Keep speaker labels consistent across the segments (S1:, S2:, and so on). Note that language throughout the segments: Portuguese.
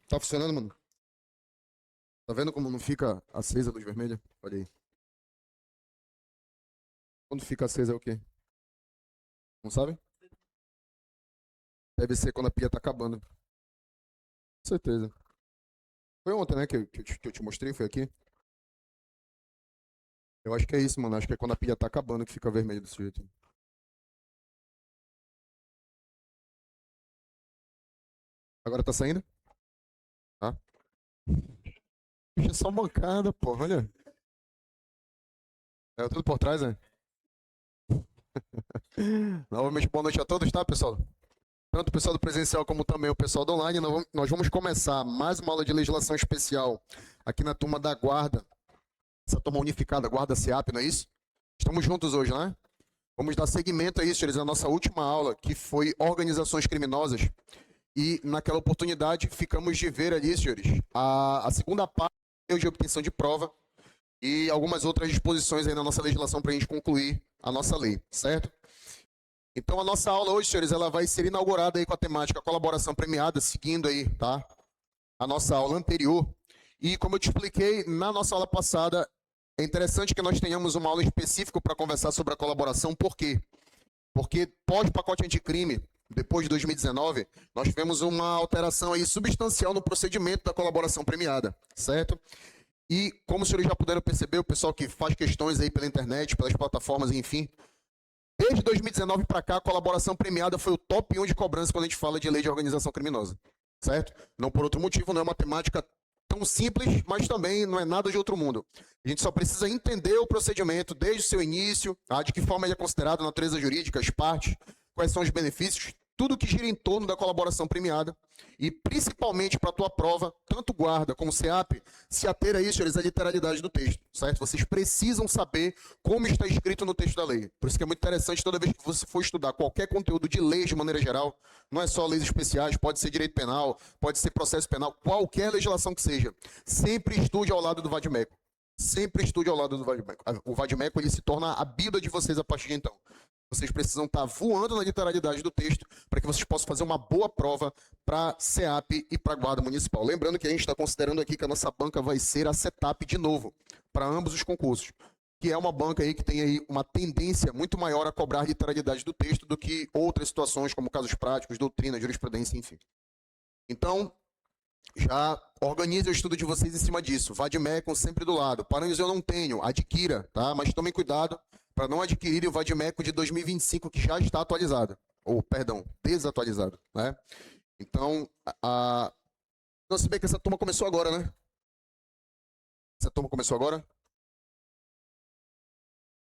S1: Tá funcionando, mano? Tá vendo como não fica acesa a luz vermelha? Olha aí. Quando fica acesa é o quê? Não sabe? Deve ser quando a pilha tá acabando. Com certeza. Foi ontem, né, que eu te mostrei, foi aqui? Eu acho que é isso, mano. Acho que é quando a pilha tá acabando que fica vermelho desse jeito. Agora tá saindo? Tá. Puxa, só mancada, pô, olha. É tudo por trás, né? Novamente, boa noite a todos, tá, pessoal? Tanto o pessoal do presencial como também o pessoal do online. Nós vamos começar mais uma aula de legislação especial aqui na turma da Guarda. Essa turma unificada, Guarda SEAP, não é isso? Estamos juntos hoje, né? Vamos dar seguimento a isso, senhores, a nossa última aula, que foi organizações criminosas. E naquela oportunidade ficamos de ver ali, senhores, a segunda parte de obtenção de prova e algumas outras disposições aí na nossa legislação para a gente concluir a nossa lei, certo? Então a nossa aula hoje, senhores, ela vai ser inaugurada aí com a temática colaboração premiada, seguindo aí, tá? A nossa aula anterior. E como eu te expliquei na nossa aula passada, é interessante que nós tenhamos uma aula específica para conversar sobre a colaboração. Por quê? Porque pós-pacote anticrime, depois de 2019, nós tivemos uma alteração aí substancial no procedimento da colaboração premiada, certo? E como os senhores já puderam perceber, o pessoal que faz questões aí pela internet, pelas plataformas, enfim, desde 2019 para cá, a colaboração premiada foi o top 1 de cobrança quando a gente fala de lei de organização criminosa, certo? Não por outro motivo, não é uma temática tão simples, mas também não é nada de outro mundo. A gente só precisa entender o procedimento desde o seu início, de que forma ele é considerado, natureza jurídica, as partes, quais são os benefícios, tudo que gira em torno da colaboração premiada e principalmente para a tua prova, tanto Guarda como SEAP, se ater a isso, senhores, a literalidade do texto, certo? Vocês precisam saber como está escrito no texto da lei. Por isso que é muito interessante toda vez que você for estudar qualquer conteúdo de leis de maneira geral, não é só leis especiais, pode ser direito penal, pode ser processo penal, qualquer legislação que seja, sempre estude ao lado do vade-mecum. Sempre estude ao lado do vade-mecum. O vade-mecum ele se torna a Bíblia de vocês a partir de então. Vocês precisam estar voando na literalidade do texto para que vocês possam fazer uma boa prova para SEAP e para Guarda Municipal. Lembrando que a gente está considerando aqui que a nossa banca vai ser a CETAP de novo, para ambos os concursos, que é uma banca aí que tem aí uma tendência muito maior a cobrar literalidade do texto do que outras situações, como casos práticos, doutrina, jurisprudência, enfim. Então, já organize o estudo de vocês em cima disso. Vade-mecum sempre do lado. Paranhos eu não tenho, adquira, tá? Mas tomem cuidado para não adquirir o vade-mecum de 2025, que já está atualizado. Ou, perdão, desatualizado, né? Então, não, se bem que essa turma começou agora, né? Essa turma começou agora?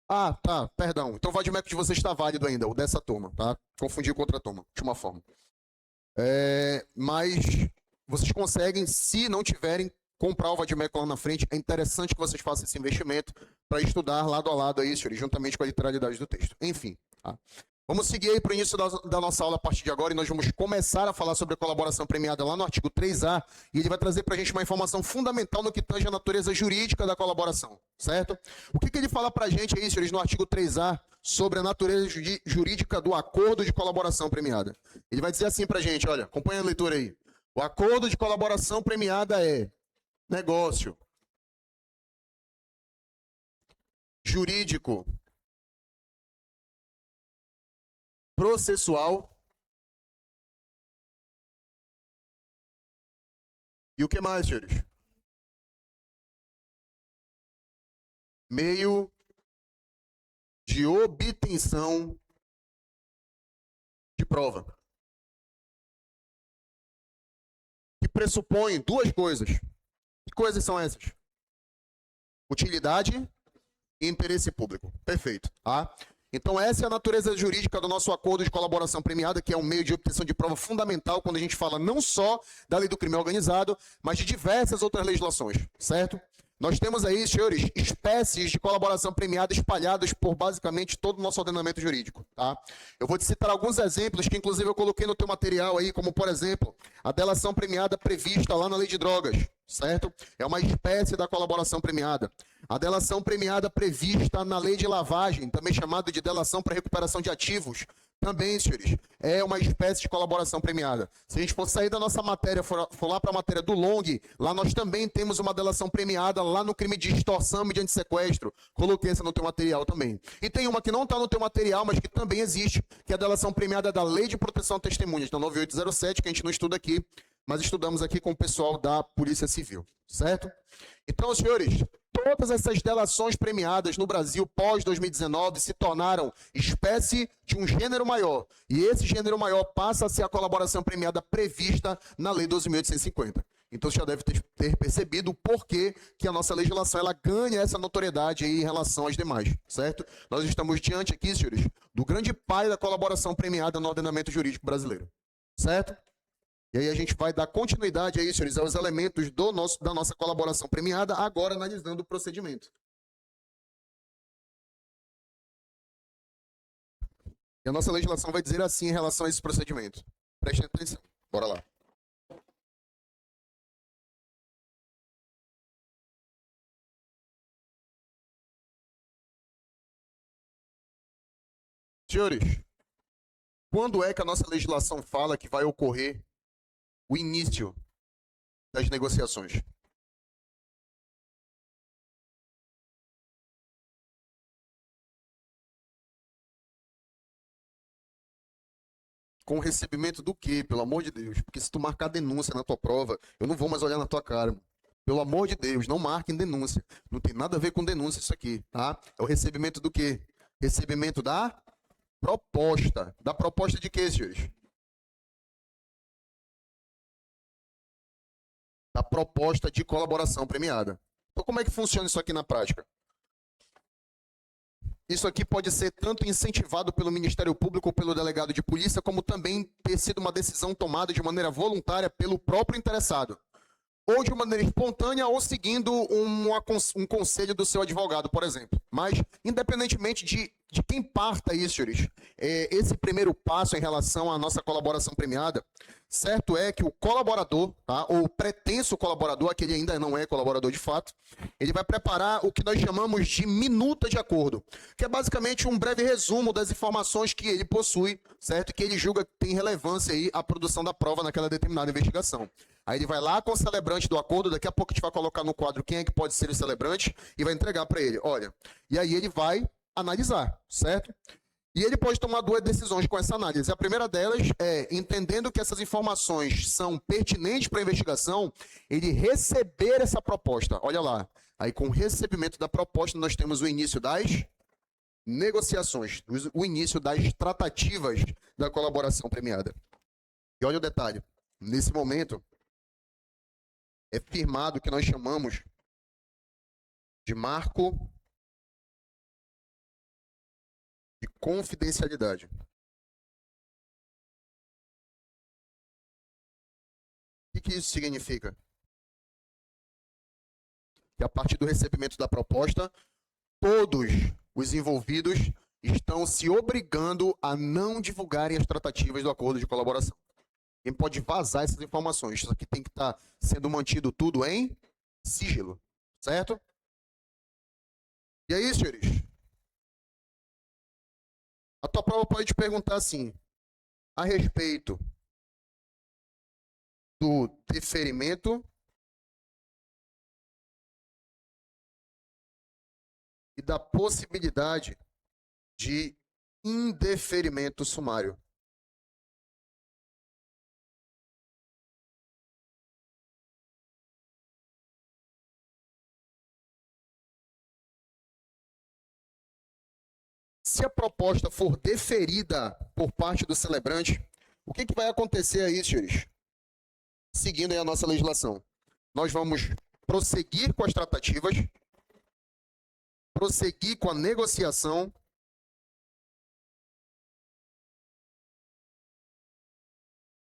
S1: Ah, tá, perdão. Então o vade-mecum de vocês está válido ainda, o dessa turma, tá? Confundi com outra turma, de uma forma. Mas vocês conseguem, se não tiverem, comprar o vade-mecum lá na frente. É interessante que vocês façam esse investimento para estudar lado a lado aí, senhores, juntamente com a literalidade do texto. Enfim, tá? Vamos seguir aí para o início da nossa aula a partir de agora e nós vamos começar a falar sobre a colaboração premiada lá no artigo 3A e ele vai trazer para a gente uma informação fundamental no que tange a natureza jurídica da colaboração, certo? O que ele fala para a gente aí, senhores, no artigo 3A sobre a natureza jurídica do acordo de colaboração premiada? Ele vai dizer assim para a gente, olha, acompanha a leitura aí. O acordo de colaboração premiada é negócio jurídico, processual e o que mais, senhores? Meio de obtenção de prova. Que pressupõe duas coisas. Que coisas são essas? Utilidade e interesse público. Perfeito, tá? Então essa é a natureza jurídica do nosso acordo de colaboração premiada, que é um meio de obtenção de prova fundamental quando a gente fala não só da lei do crime organizado, mas de diversas outras legislações, certo? Nós temos aí, senhores, espécies de colaboração premiada espalhadas por basicamente todo o nosso ordenamento jurídico, tá? Eu vou te citar alguns exemplos que inclusive eu coloquei no teu material aí, como por exemplo, a delação premiada prevista lá na lei de drogas, certo? É uma espécie da colaboração premiada. A delação premiada prevista na lei de lavagem, também chamada de delação para recuperação de ativos, também, senhores, é uma espécie de colaboração premiada. Se a gente for sair da nossa matéria, for lá para a matéria do long, lá nós também temos uma delação premiada lá no crime de extorsão mediante sequestro. Coloquei essa no teu material também. E tem uma que não está no teu material, mas que também existe, que é a delação premiada da Lei de Proteção a Testemunhas, então 9807, que a gente não estuda aqui, mas estudamos aqui com o pessoal da Polícia Civil, certo? Então, senhores, todas essas delações premiadas no Brasil pós-2019 se tornaram espécie de um gênero maior. E esse gênero maior passa a ser a colaboração premiada prevista na Lei 12.850. Então, você já deve ter percebido o porquê que a nossa legislação ela ganha essa notoriedade aí em relação às demais, certo? Nós estamos diante aqui, senhores, do grande pai da colaboração premiada no ordenamento jurídico brasileiro, certo? E aí a gente vai dar continuidade aí, senhores, aos elementos da nossa colaboração premiada, agora analisando o procedimento. E a nossa legislação vai dizer assim em relação a esse procedimento. Prestem atenção. Bora lá. Senhores, quando é que a nossa legislação fala que vai ocorrer o início das negociações? Com o recebimento do quê, pelo amor de Deus? Porque se tu marcar denúncia na tua prova, eu não vou mais olhar na tua cara, mano. Pelo amor de Deus, não marquem denúncia. Não tem nada a ver com denúncia isso aqui, tá? É o recebimento do quê? Recebimento da proposta. Da proposta de quê, senhores? Da proposta de colaboração premiada. Então, como é que funciona isso aqui na prática? Isso aqui pode ser tanto incentivado pelo Ministério Público ou pelo delegado de polícia, como também ter sido uma decisão tomada de maneira voluntária pelo próprio interessado, ou de maneira espontânea, ou seguindo um conselho do seu advogado, por exemplo. Mas, independentemente de quem parta isso, senhores, esse primeiro passo em relação à nossa colaboração premiada, certo é que o colaborador, tá, ou o pretenso colaborador, aquele ainda não é colaborador de fato, ele vai preparar o que nós chamamos de minuta de acordo, que é basicamente um breve resumo das informações que ele possui, certo? Que ele julga que tem relevância aí à produção da prova naquela determinada investigação. Aí ele vai lá com o celebrante do acordo, daqui a pouco a gente vai colocar no quadro quem é que pode ser o celebrante e vai entregar para ele, olha. E aí ele vai analisar, certo? E ele pode tomar duas decisões com essa análise. A primeira delas é, entendendo que essas informações são pertinentes para a investigação, ele receber essa proposta. Olha lá, aí com o recebimento da proposta nós temos o início das negociações, o início das tratativas da colaboração premiada. E olha o detalhe, nesse momento é firmado o que nós chamamos de marco de confidencialidade. O que isso significa? Que a partir do recebimento da proposta, todos os envolvidos estão se obrigando a não divulgarem as tratativas do acordo de colaboração. Quem pode vazar essas informações? Isso aqui tem que estar sendo mantido tudo em sigilo, certo? E aí, senhores? A tua prova pode te perguntar assim, a respeito do deferimento e da possibilidade de indeferimento sumário. Se a proposta for deferida por parte do celebrante, o que vai acontecer aí, senhores? Seguindo aí a nossa legislação. Nós vamos prosseguir com as tratativas, prosseguir com a negociação,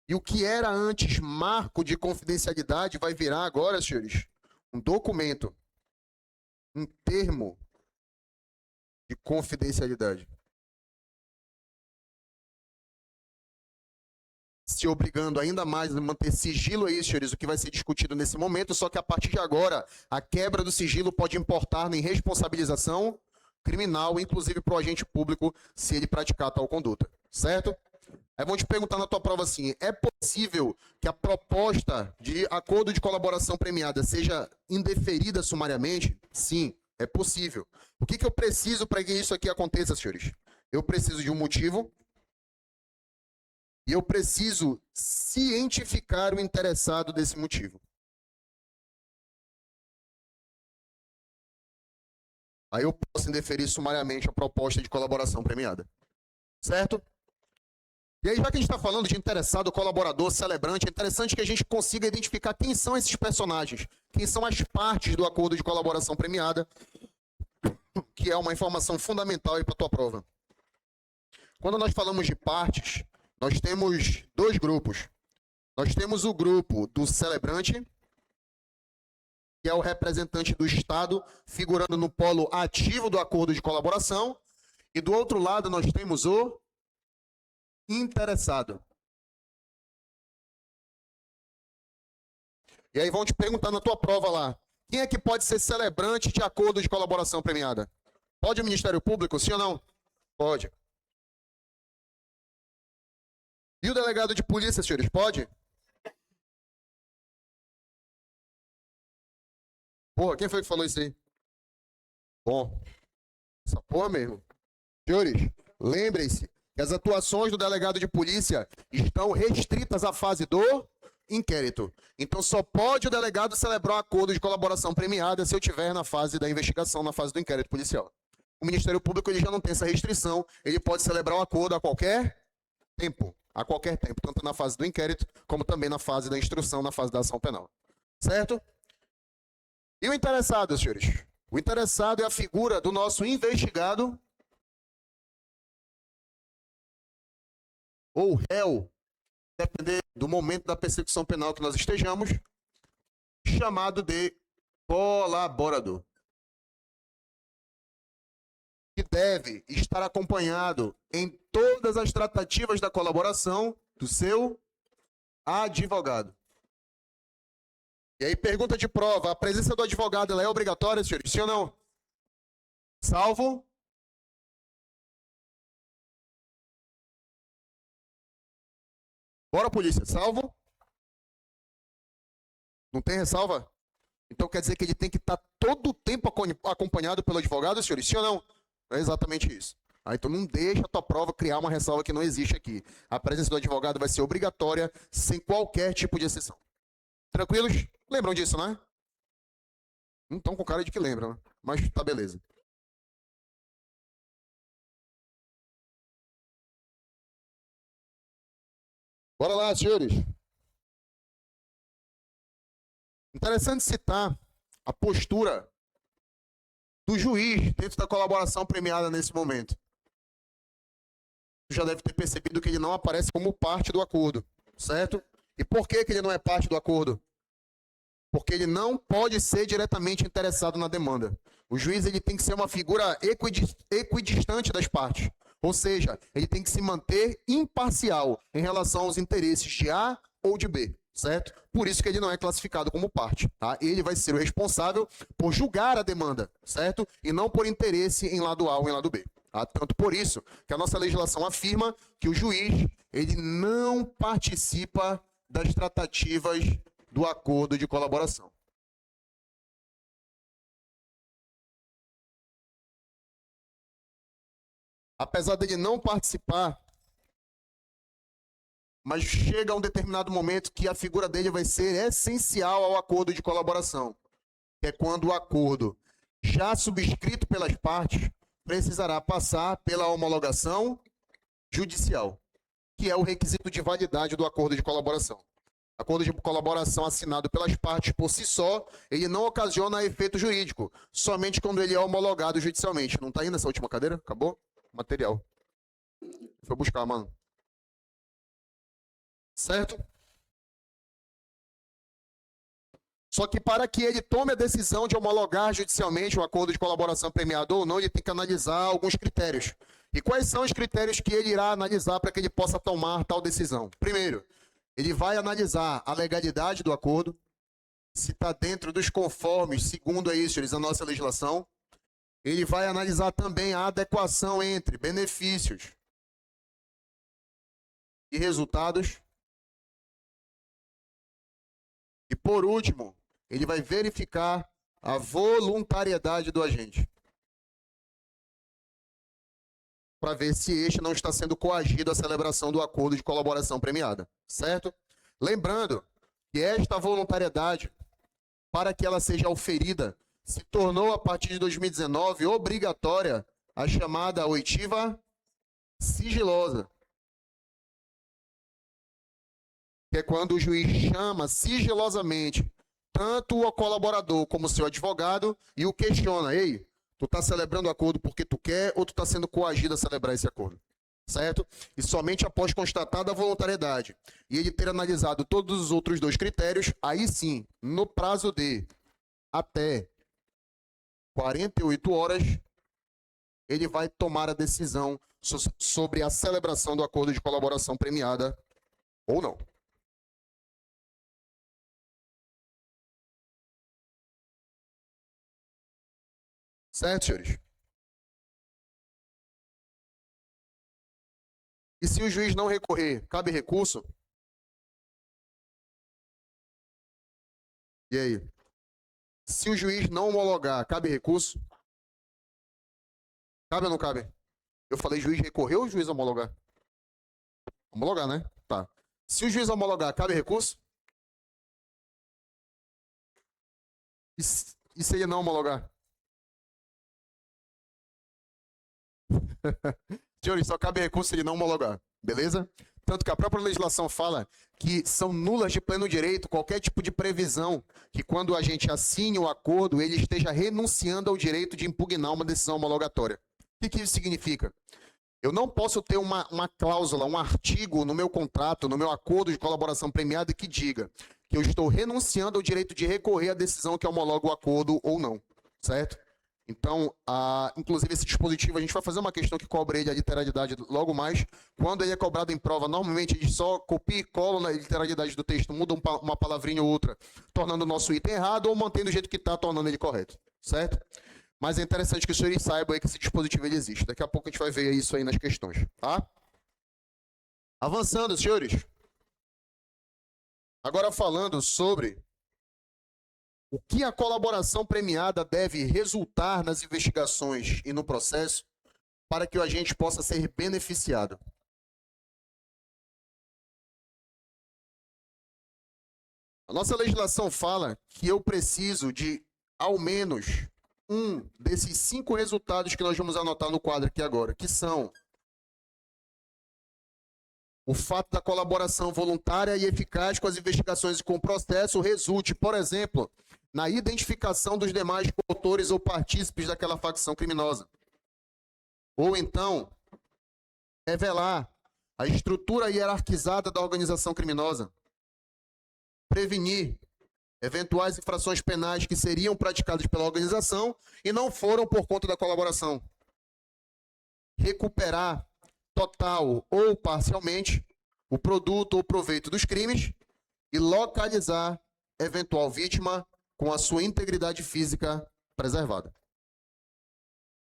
S1: e o que era antes marco de confidencialidade vai virar agora, senhores, um documento, um termo de confidencialidade. Se obrigando ainda mais a manter sigilo aí, senhores, o que vai ser discutido nesse momento, só que a partir de agora, a quebra do sigilo pode importar em responsabilização criminal, inclusive para o agente público, se ele praticar tal conduta, certo? Aí vão te perguntar na tua prova assim, é possível que a proposta de acordo de colaboração premiada seja indeferida sumariamente? Sim, é possível. O que eu preciso para que isso aqui aconteça, senhores? Eu preciso de um motivo e eu preciso cientificar o interessado desse motivo. Aí eu posso indeferir sumariamente a proposta de colaboração premiada. Certo? E aí, já que a gente está falando de interessado, colaborador, celebrante, é interessante que a gente consiga identificar quem são esses personagens, quem são as partes do acordo de colaboração premiada, que é uma informação fundamental aí para a tua prova. Quando nós falamos de partes, nós temos dois grupos. Nós temos o grupo do celebrante, que é o representante do Estado, figurando no polo ativo do acordo de colaboração, e do outro lado nós temos o interessado. E aí vão te perguntar na tua prova lá, quem é que pode ser celebrante de acordo de colaboração premiada? Pode o Ministério Público, sim ou não? Pode. E o delegado de polícia, senhores, pode? Porra, quem foi que falou isso aí? Bom, essa porra mesmo. Senhores, lembrem-se que as atuações do delegado de polícia estão restritas à fase do inquérito. Então só pode o delegado celebrar um acordo de colaboração premiada se eu estiver na fase da investigação, na fase do inquérito policial. O Ministério Público ele já não tem essa restrição, ele pode celebrar um acordo a qualquer tempo, tanto na fase do inquérito, como também na fase da instrução, na fase da ação penal. Certo? E o interessado, senhores? O interessado é a figura do nosso investigado ou réu, depender do momento da persecução penal que nós estejamos, chamado de colaborador. Que deve estar acompanhado em todas as tratativas da colaboração do seu advogado. E aí, pergunta de prova, a presença do advogado ela é obrigatória, senhores? Sim ou não? Salvo? Bora, polícia, salvo? Não tem ressalva? Então quer dizer que ele tem que estar todo o tempo acompanhado pelo advogado, senhores? Sim ou não? É exatamente isso. Então não deixa a tua prova criar uma ressalva que não existe aqui. A presença do advogado vai ser obrigatória, sem qualquer tipo de exceção. Tranquilos? Lembram disso, né? Não estão com cara de que lembram, né? Mas tá beleza. Bora lá, senhores. Interessante citar a postura do juiz dentro da colaboração premiada nesse momento. Você já deve ter percebido que ele não aparece como parte do acordo, certo? E por que ele não é parte do acordo? Porque ele não pode ser diretamente interessado na demanda. O juiz ele tem que ser uma figura equidistante das partes. Ou seja, ele tem que se manter imparcial em relação aos interesses de A ou de B, certo? Por isso que ele não é classificado como parte, tá? Ele vai ser o responsável por julgar a demanda, certo? E não por interesse em lado A ou em lado B. Tá? Tanto por isso que a nossa legislação afirma que o juiz ele não participa das tratativas do acordo de colaboração. Apesar dele não participar, mas chega um determinado momento que a figura dele vai ser essencial ao acordo de colaboração, que é quando o acordo, já subscrito pelas partes, precisará passar pela homologação judicial, que é o requisito de validade do acordo de colaboração. Acordo de colaboração assinado pelas partes por si só, ele não ocasiona efeito jurídico, somente quando ele é homologado judicialmente. Não está aí nessa última cadeira? Acabou? Material. Foi buscar, mano. Certo? Só que para que ele tome a decisão de homologar judicialmente o acordo de colaboração premiado ou não, ele tem que analisar alguns critérios. E quais são os critérios que ele irá analisar para que ele possa tomar tal decisão? Primeiro, ele vai analisar a legalidade do acordo, se está dentro dos conformes, segundo aí, senhores, a nossa legislação. Ele vai analisar também a adequação entre benefícios e resultados. E por último, ele vai verificar a voluntariedade do agente, para ver se este não está sendo coagido à celebração do acordo de colaboração premiada, certo? Lembrando que esta voluntariedade, para que ela seja auferida, se tornou, a partir de 2019, obrigatória a chamada oitiva sigilosa, que é quando o juiz chama sigilosamente tanto o colaborador como seu advogado e o questiona: ei, tu está celebrando o acordo porque tu quer ou tu está sendo coagido a celebrar esse acordo? Certo? E somente após constatada a voluntariedade e ele ter analisado todos os outros dois critérios, aí sim, no prazo de até 48 horas, ele vai tomar a decisão sobre a celebração do acordo de colaboração premiada ou não. Certo, senhores? E se o juiz não recorrer, cabe recurso? E aí? Se o juiz não homologar, cabe recurso? Cabe ou não cabe? Eu falei juiz recorrer ou juiz homologar? Homologar, né? Tá. Se o juiz homologar, cabe recurso? E se ele não homologar? Senhores, só cabe recurso se ele não homologar. Beleza? Tanto que a própria legislação fala que são nulas de pleno direito qualquer tipo de previsão que, quando a gente assine o acordo, ele esteja renunciando ao direito de impugnar uma decisão homologatória. O que isso significa? Eu não posso ter uma cláusula, um artigo no meu contrato, no meu acordo de colaboração premiada que diga que eu estou renunciando ao direito de recorrer à decisão que homologa o acordo ou não, certo? Então, inclusive esse dispositivo, a gente vai fazer uma questão que cobre ele a literalidade logo mais. Quando ele é cobrado em prova, normalmente a gente só copia e cola na literalidade do texto, muda uma palavrinha ou outra, tornando o nosso item errado ou mantendo do jeito que está, tornando ele correto, certo? Mas é interessante que os senhores saibam aí que esse dispositivo ele existe. Daqui a pouco a gente vai ver isso aí nas questões, tá? Avançando, senhores. Agora falando sobre o que a colaboração premiada deve resultar nas investigações e no processo para que o agente possa ser beneficiado. A nossa legislação fala que eu preciso de, ao menos, um desses 5 resultados que nós vamos anotar no quadro aqui agora, que são o fato da colaboração voluntária e eficaz com as investigações e com o processo resulte, por exemplo, na identificação dos demais autores ou partícipes daquela facção criminosa. Ou então, revelar a estrutura hierarquizada da organização criminosa. Prevenir eventuais infrações penais que seriam praticadas pela organização e não foram por conta da colaboração. Recuperar total ou parcialmente o produto ou proveito dos crimes e localizar eventual vítima com a sua integridade física preservada.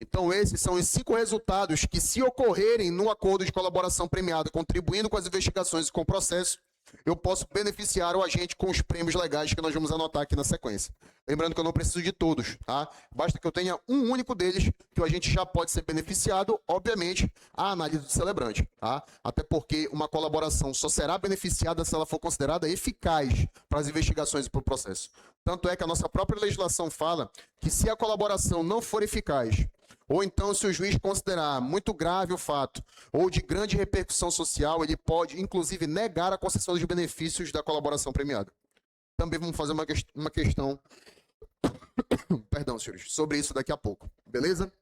S1: Então, esses são os 5 resultados que, se ocorrerem no acordo de colaboração premiada, contribuindo com as investigações e com o processo, eu posso beneficiar o agente com os prêmios legais que nós vamos anotar aqui na sequência. Lembrando que eu não preciso de todos, tá? Basta que eu tenha um único deles que o agente já pode ser beneficiado, obviamente, a análise do celebrante, tá? Até porque uma colaboração só será beneficiada se ela for considerada eficaz para as investigações e para o processo. Tanto é que a nossa própria legislação fala que, se a colaboração não for eficaz, ou então, se o juiz considerar muito grave o fato, ou de grande repercussão social, ele pode, inclusive, negar a concessão dos benefícios da colaboração premiada. Também vamos fazer uma questão, perdão, senhores, sobre isso daqui a pouco, beleza?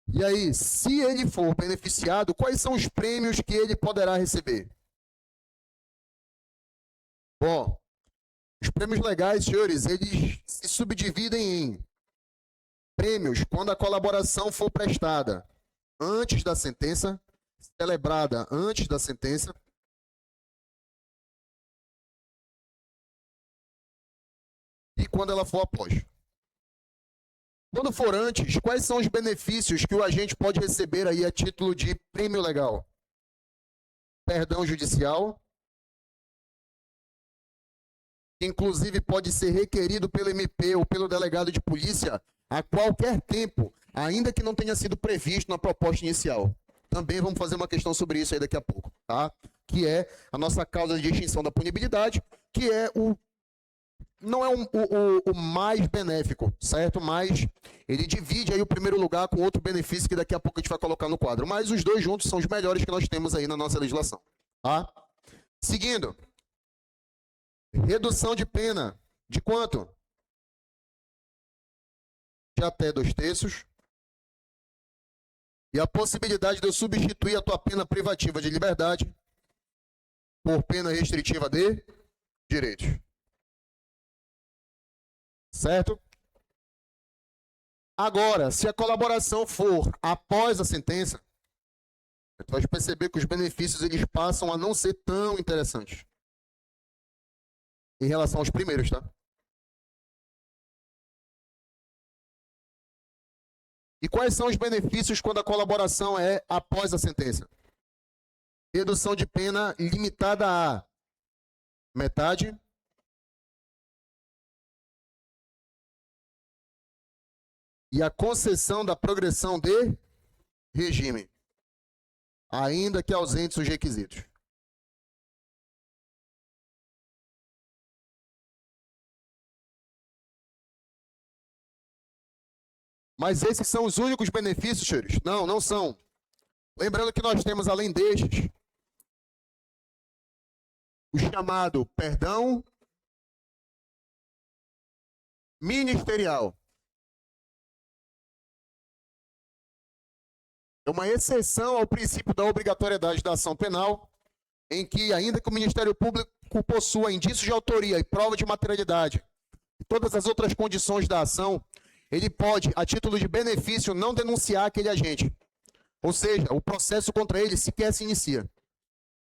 S1: E aí, se ele for beneficiado, quais são os prêmios que ele poderá receber? Bom, os prêmios legais, senhores, eles se subdividem em prêmios quando a colaboração for prestada antes da sentença, celebrada antes da sentença, e quando ela for após. Quando for antes, quais são os benefícios que o agente pode receber aí a título de prêmio legal? perdão judicial, que inclusive pode ser requerido pelo MP ou pelo delegado de polícia a qualquer tempo, ainda que não tenha sido previsto na proposta inicial. Também vamos fazer uma questão sobre isso aí daqui a pouco, tá? Que é a nossa causa de extinção da punibilidade, que é não é o mais benéfico, certo? Mas ele divide aí o primeiro lugar com outro benefício que daqui a pouco a gente vai colocar no quadro. Mas os dois juntos são os melhores que nós temos aí na nossa legislação, tá? Seguindo. Redução de pena. De quanto? De até 2/3. E a possibilidade de eu substituir a tua pena privativa de liberdade por pena restritiva de direitos. Certo? Agora, se a colaboração for após a sentença, tu vai perceber que os benefícios eles passam a não ser tão interessantes em relação aos primeiros, tá? E quais são os benefícios quando a colaboração é após a sentença? Redução de pena limitada a metade, e a concessão da progressão de regime, ainda que ausentes os requisitos. Mas esses são os únicos benefícios, senhores? Não, não são. Lembrando que nós temos, além destes, o chamado perdão ministerial. É uma exceção ao princípio da obrigatoriedade da ação penal, em que, ainda que o Ministério Público possua indícios de autoria e prova de materialidade, e todas as outras condições da ação, ele pode, a título de benefício, não denunciar aquele agente. Ou seja, o processo contra ele sequer se inicia.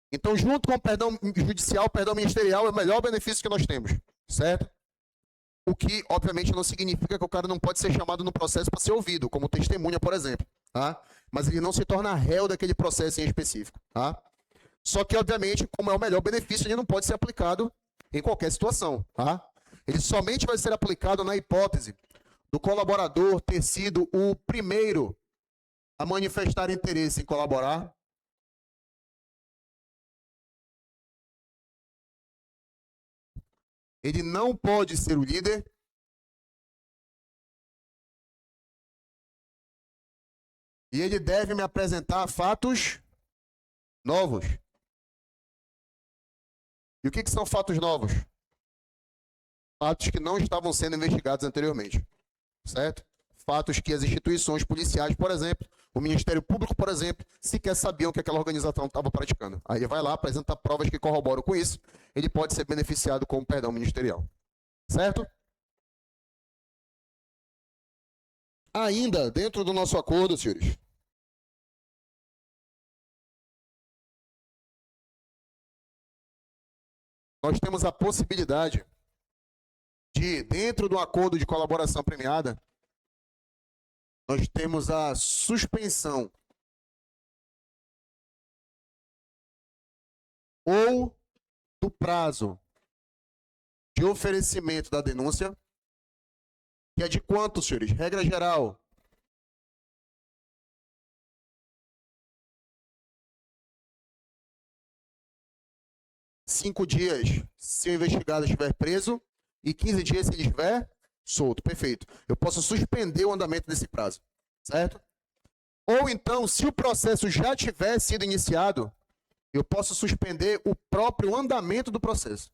S1: Então, junto com o perdão judicial, o perdão ministerial é o melhor benefício que nós temos, certo? O que, obviamente, não significa que o cara não pode ser chamado no processo para ser ouvido, como testemunha, por exemplo, tá? Mas ele não se torna réu daquele processo em específico, tá? Só que, obviamente, como é o melhor benefício, ele não pode ser aplicado em qualquer situação, tá? Ele somente vai ser aplicado na hipótese do colaborador ter sido o primeiro a manifestar interesse em colaborar, ele não pode ser o líder, e ele deve me apresentar fatos novos. E o que são fatos novos? Fatos que não estavam sendo investigados anteriormente, certo? Fatos que as instituições policiais, por exemplo, o Ministério Público, por exemplo, sequer sabiam que aquela organização estava praticando. Aí ele vai lá, apresenta provas que corroboram com isso, ele pode ser beneficiado com o perdão ministerial, certo? Ainda dentro do nosso acordo, senhores, nós temos a possibilidade de, dentro do acordo de colaboração premiada, nós temos a suspensão ou do prazo de oferecimento da denúncia, que é de quanto, senhores? Regra geral, 5 dias se o investigado estiver preso e 15 dias se ele estiver solto. Perfeito. Eu posso suspender o andamento desse prazo, certo? Ou então, se o processo já tiver sido iniciado, eu posso suspender o próprio andamento do processo.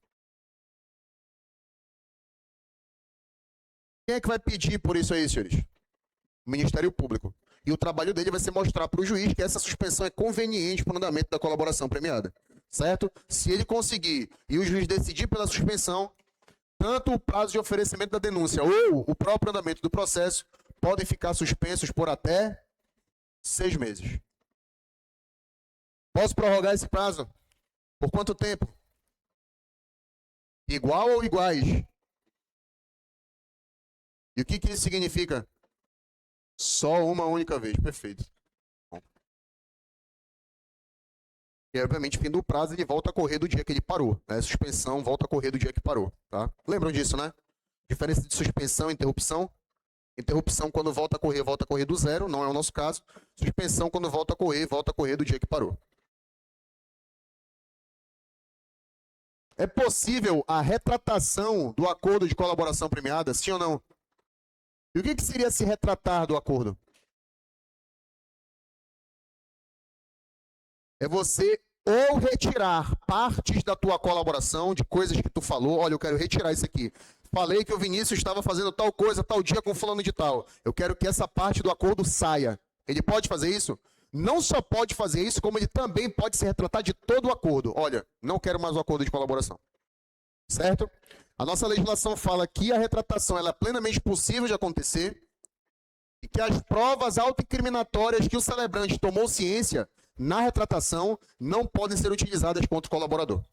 S1: Quem é que vai pedir por isso aí, senhores? O Ministério Público. E o trabalho dele vai ser mostrar para o juiz que essa suspensão é conveniente para o andamento da colaboração premiada, certo? Se ele conseguir e o juiz decidir pela suspensão, tanto o prazo de oferecimento da denúncia ou o próprio andamento do processo podem ficar suspensos por até 6 meses. Posso prorrogar esse prazo? Por quanto tempo? Igual ou iguais? E o que isso significa? Só uma única vez. Perfeito. Bom. E, obviamente, fim do prazo, ele volta a correr do dia que ele parou. Né? Suspensão volta a correr do dia que parou. Tá? Lembram disso, né? Diferença de suspensão e interrupção. Interrupção, quando volta a correr do zero, não é o nosso caso. Suspensão, quando volta a correr do dia que parou. É possível a retratação do acordo de colaboração premiada, sim ou não? E o que seria se retratar do acordo? É você ou retirar partes da tua colaboração, de coisas que tu falou. Olha, eu quero retirar isso aqui. Falei que o Vinícius estava fazendo tal coisa, tal dia com fulano de tal. Eu quero que essa parte do acordo saia. Ele pode fazer isso? Não só pode fazer isso, como ele também pode se retratar de todo o acordo. Olha, não quero mais o acordo de colaboração. Certo? A nossa legislação fala que a retratação ela é plenamente possível de acontecer e que as provas autoincriminatórias que o celebrante tomou ciência na retratação não podem ser utilizadas contra o colaborador.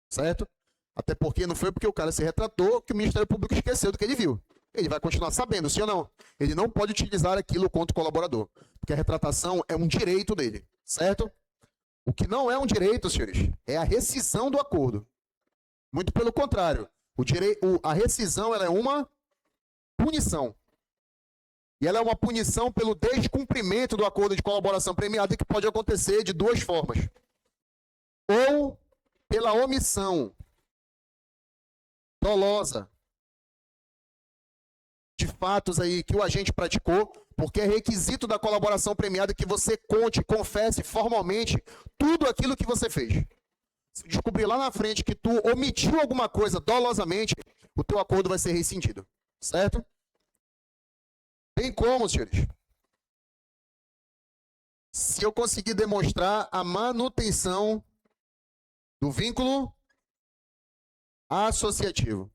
S1: Certo? Até porque não foi porque o cara se retratou que o Ministério Público esqueceu do que ele viu. Ele vai continuar sabendo, sim ou não? Ele não pode utilizar aquilo contra o colaborador, porque a retratação é um direito dele, certo? O que não é um direito, senhores, é a rescisão do acordo. Muito pelo contrário, a rescisão ela é uma punição. E ela é uma punição pelo descumprimento do acordo de colaboração premiada, que pode acontecer de duas formas. Ou pela omissão dolosa de fatos aí que o agente praticou, porque é requisito da colaboração premiada que você conte, confesse formalmente tudo aquilo que você fez. Se descobrir lá na frente que tu omitiu alguma coisa dolosamente, o teu acordo vai ser rescindido, certo? Bem como, senhores, se eu conseguir demonstrar a manutenção do vínculo associativo.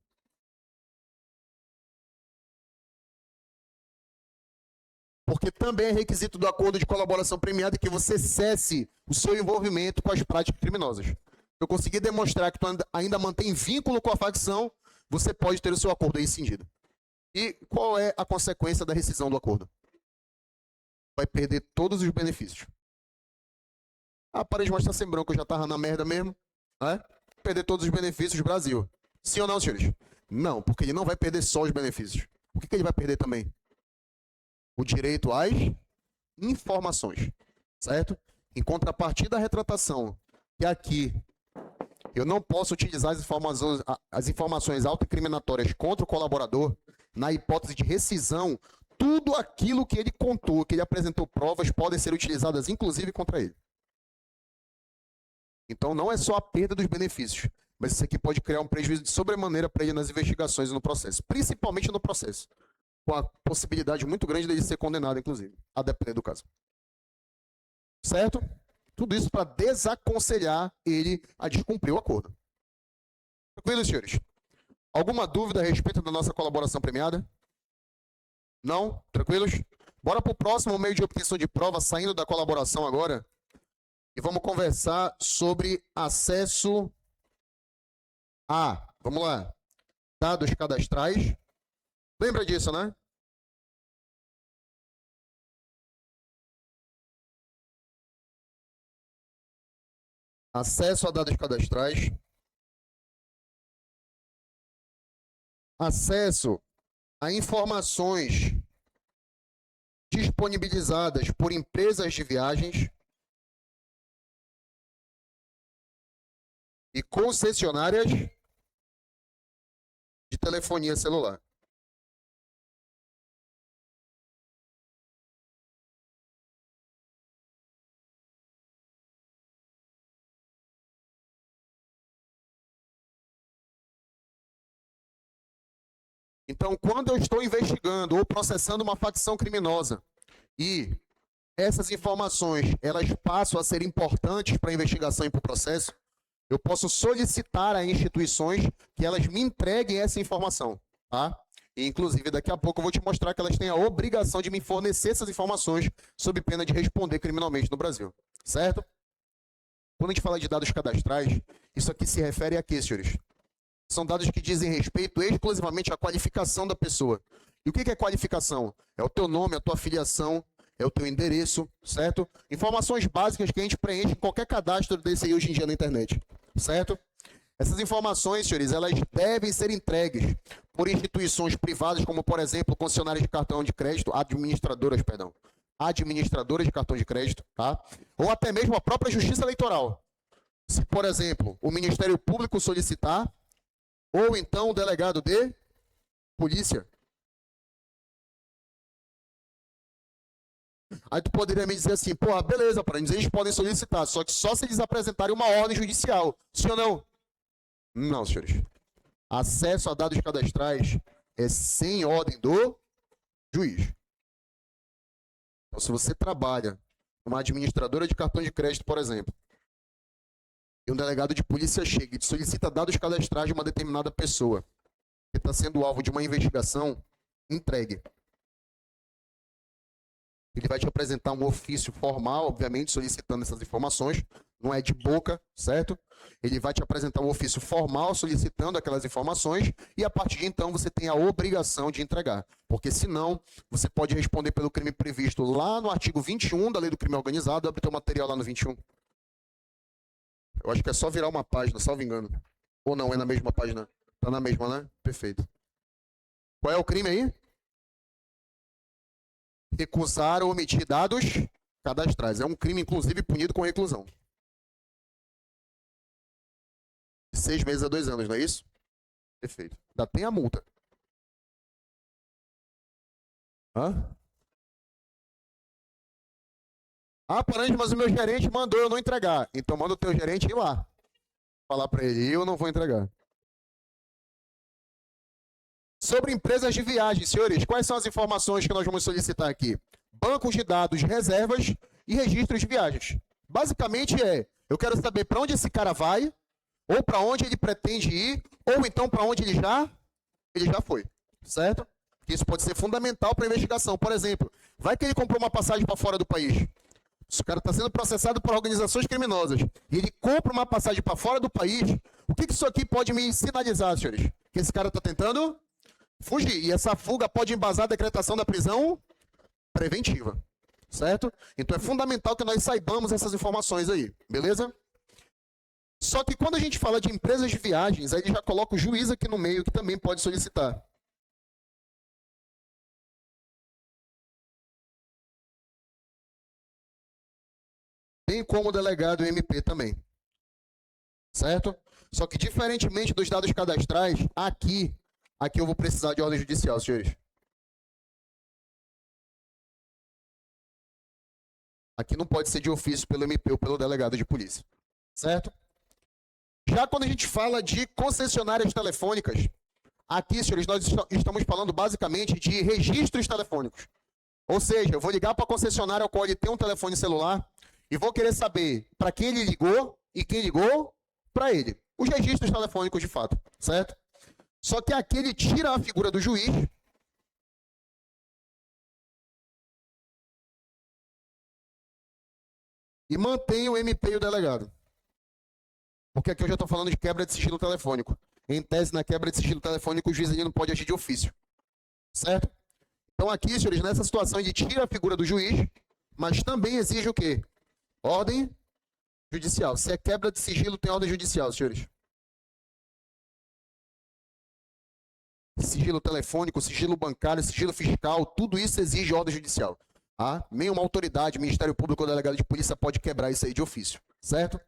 S1: Porque também é requisito do acordo de colaboração premiada que você cesse o seu envolvimento com as práticas criminosas. Se eu conseguir demonstrar que tu ainda mantém vínculo com a facção, você pode ter o seu acordo rescindido. E qual é a consequência da rescisão do acordo? Vai perder todos os benefícios. Ah, para de mostrar sem branco, eu já estava na merda mesmo. Né? Perder todos os benefícios, Brasil. Sim ou não, senhores? Não, porque ele não vai perder só os benefícios. O que ele vai perder também? O direito às informações, certo? Em contrapartida da retratação, que aqui eu não posso utilizar as informações autoincriminatórias contra o colaborador, na hipótese de rescisão, tudo aquilo que ele contou, que ele apresentou provas, podem ser utilizadas inclusive contra ele. Então não é só a perda dos benefícios, mas isso aqui pode criar um prejuízo de sobremaneira para ele nas investigações e no processo, principalmente no processo, com a possibilidade muito grande dele ser condenado, inclusive, a depender do caso. Certo? Tudo isso para desaconselhar ele a descumprir o acordo. Tranquilo, senhores? Alguma dúvida a respeito da nossa colaboração premiada? Não? Tranquilos? Bora para o próximo meio de obtenção de prova, saindo da colaboração agora. E vamos conversar sobre acesso a, vamos lá, dados cadastrais. Lembra disso, né? Acesso a dados cadastrais. Acesso a informações disponibilizadas por empresas de viagens e concessionárias de telefonia celular. Então, quando eu estou investigando ou processando uma facção criminosa e essas informações elas passam a ser importantes para a investigação e para o processo, eu posso solicitar a instituições que elas me entreguem essa informação, tá? E, inclusive, daqui a pouco eu vou te mostrar que elas têm a obrigação de me fornecer essas informações sob pena de responder criminalmente no Brasil, certo? Quando a gente fala de dados cadastrais, isso aqui se refere a quê, senhores? São dados que dizem respeito exclusivamente à qualificação da pessoa. E o que é qualificação? É o teu nome, a tua filiação, é o teu endereço, certo? Informações básicas que a gente preenche em qualquer cadastro desse aí hoje em dia na internet, certo? Essas informações, senhores, elas devem ser entregues por instituições privadas, como, por exemplo, concessionárias de cartão de crédito, administradoras de cartão de crédito, tá? Ou até mesmo a própria Justiça Eleitoral. Se, por exemplo, o Ministério Público solicitar, ou então o delegado de polícia. Aí tu poderia me dizer assim, pô, beleza, para eles podem solicitar, só que só se eles apresentarem uma ordem judicial. Sim ou não? Não, senhores. Acesso a dados cadastrais é sem ordem do juiz. Então, se você trabalha numa administradora de cartão de crédito, por exemplo, e um delegado de polícia chega e te solicita dados cadastrais de uma determinada pessoa que está sendo alvo de uma investigação, entregue. Ele vai te apresentar um ofício formal, obviamente, solicitando essas informações, não é de boca, certo? Ele vai te apresentar um ofício formal solicitando aquelas informações e a partir de então você tem a obrigação de entregar. Porque senão você pode responder pelo crime previsto lá no artigo 21 da Lei do Crime Organizado, abre teu material lá no 21. Eu acho que é só virar uma página, salvo engano. Ou não, é na mesma página? Tá na mesma, né? Perfeito. Qual é o crime aí? Recusar ou omitir dados cadastrais. É um crime, inclusive, punido com reclusão. De 6 meses a 2 anos, não é isso? Perfeito. Ainda tem a multa. Hã? Ah, Paranhos, mas o meu gerente mandou eu não entregar. Então manda o teu gerente ir lá. Falar para ele, eu não vou entregar. Sobre empresas de viagem, senhores, quais são as informações que nós vamos solicitar aqui? Bancos de dados, reservas e registros de viagens. Basicamente eu quero saber para onde esse cara vai, ou para onde ele pretende ir, ou então para onde ele já foi, certo? Isso pode ser fundamental para a investigação. Por exemplo, vai que ele comprou uma passagem para fora do país. Se o cara está sendo processado por organizações criminosas e ele compra uma passagem para fora do país, o que isso aqui pode me sinalizar, senhores? Que esse cara está tentando fugir. E essa fuga pode embasar a decretação da prisão preventiva, certo? Então é fundamental que nós saibamos essas informações aí, beleza? Só que quando a gente fala de empresas de viagens, aí ele já coloca o juiz aqui no meio, que também pode solicitar. Bem como o delegado MP também, certo? Só que diferentemente dos dados cadastrais, aqui eu vou precisar de ordem judicial, senhores. Aqui não pode ser de ofício pelo MP ou pelo delegado de polícia, certo? Já quando a gente fala de concessionárias telefônicas, aqui, senhores, nós estamos falando basicamente de registros telefônicos. Ou seja, eu vou ligar para a concessionária ao qual ele tem um telefone celular e vou querer saber para quem ele ligou e quem ligou para ele. Os registros telefônicos de fato, certo? Só que aqui ele tira a figura do juiz e mantém o MP e o delegado. Porque aqui eu já estou falando de quebra de sigilo telefônico. Em tese, na quebra de sigilo telefônico, o juiz ele não pode agir de ofício. Certo? Então aqui, senhores, nessa situação, ele tira a figura do juiz, mas também exige o quê? Ordem judicial. Se é quebra de sigilo, tem ordem judicial, senhores. Sigilo telefônico, sigilo bancário, sigilo fiscal, tudo isso exige ordem judicial. Tá? Nenhuma autoridade, Ministério Público ou delegado de polícia pode quebrar isso aí de ofício. Certo?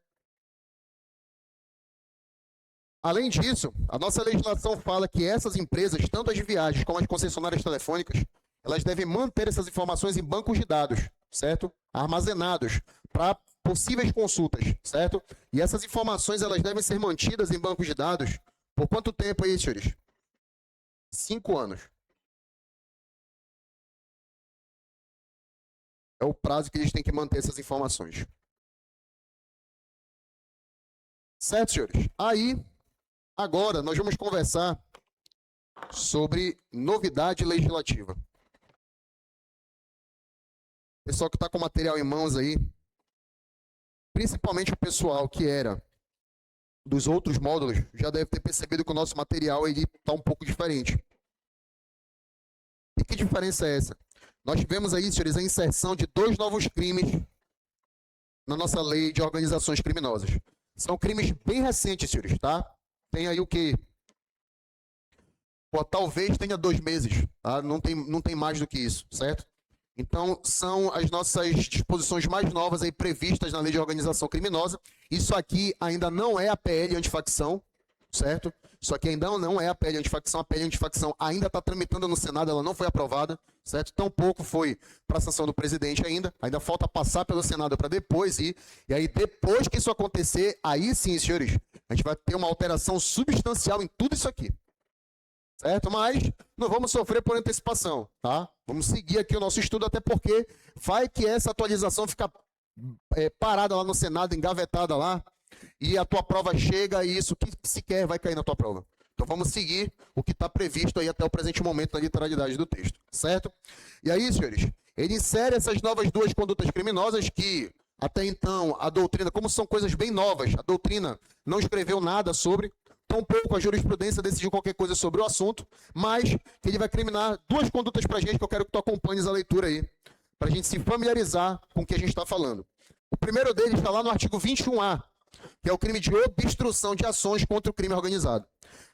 S1: Além disso, a nossa legislação fala que essas empresas, tanto as de viagens como as concessionárias telefônicas, elas devem manter essas informações em bancos de dados, certo? Armazenados para possíveis consultas, certo? E essas informações elas devem ser mantidas em bancos de dados por quanto tempo aí, senhores? 5 anos. É o prazo que eles têm que manter essas informações. Certo, senhores? Aí, agora, nós vamos conversar sobre novidade legislativa. Pessoal que está com material em mãos aí, principalmente o pessoal que era dos outros módulos, já deve ter percebido que o nosso material está um pouco diferente. E que diferença é essa? Nós tivemos aí, senhores, a inserção de 2 novos crimes na nossa lei de organizações criminosas. São crimes bem recentes, senhores, tá? Tem aí o quê? Pô, talvez tenha 2 meses, tá? Não tem mais do que isso, certo? Então, são as nossas disposições mais novas aí previstas na lei de organização criminosa. Isso aqui ainda não é a PL antifacção, certo? Isso aqui ainda não é a PL antifacção ainda está tramitando no Senado, ela não foi aprovada, certo? Tampouco foi para a sanção do presidente ainda falta passar pelo Senado para depois ir, e aí depois que isso acontecer, aí sim, senhores, a gente vai ter uma alteração substancial em tudo isso aqui, certo? Mas não vamos sofrer por antecipação, tá? Vamos seguir aqui o nosso estudo, até porque vai que essa atualização fica parada lá no Senado, engavetada lá, e a tua prova chega e isso que sequer vai cair na tua prova. Então vamos seguir o que está previsto aí até o presente momento na literalidade do texto, certo? E aí, senhores, ele insere essas novas 2 condutas criminosas que até então a doutrina, como são coisas bem novas, a doutrina não escreveu nada sobre, tampouco a jurisprudência decidiu qualquer coisa sobre o assunto, mas que ele vai criminar 2 condutas para a gente, que eu quero que tu acompanhes a leitura aí, para a gente se familiarizar com o que a gente está falando. O primeiro deles está lá no artigo 21A, que é o crime de obstrução de ações contra o crime organizado.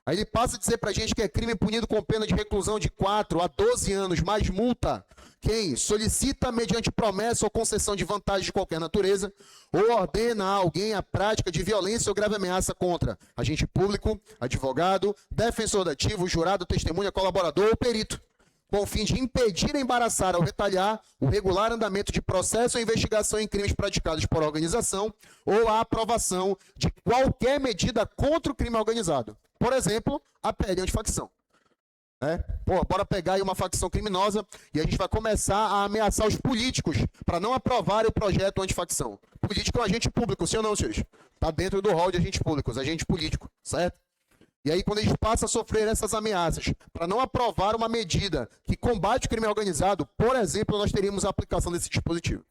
S1: Aí ele passa a dizer para a gente que é crime punido com pena de reclusão de 4 a 12 anos, mais multa, quem solicita mediante promessa ou concessão de vantagem de qualquer natureza, ou ordena a alguém a prática de violência ou grave ameaça contra agente público, advogado, defensor dativo, jurado, testemunha, colaborador ou perito, com o fim de impedir, embaraçar ou retalhar o regular andamento de processo ou investigação em crimes praticados por organização ou a aprovação de qualquer medida contra o crime organizado. Por exemplo, a PL antifacção. Bora pegar aí uma facção criminosa e a gente vai começar a ameaçar os políticos para não aprovarem o projeto antifacção. Político é um agente público, sim ou não, senhores? Está dentro do rol de agentes públicos, agente político, certo? E aí, quando a gente passa a sofrer essas ameaças para não aprovar uma medida que combate o crime organizado, por exemplo, nós teríamos a aplicação desse dispositivo.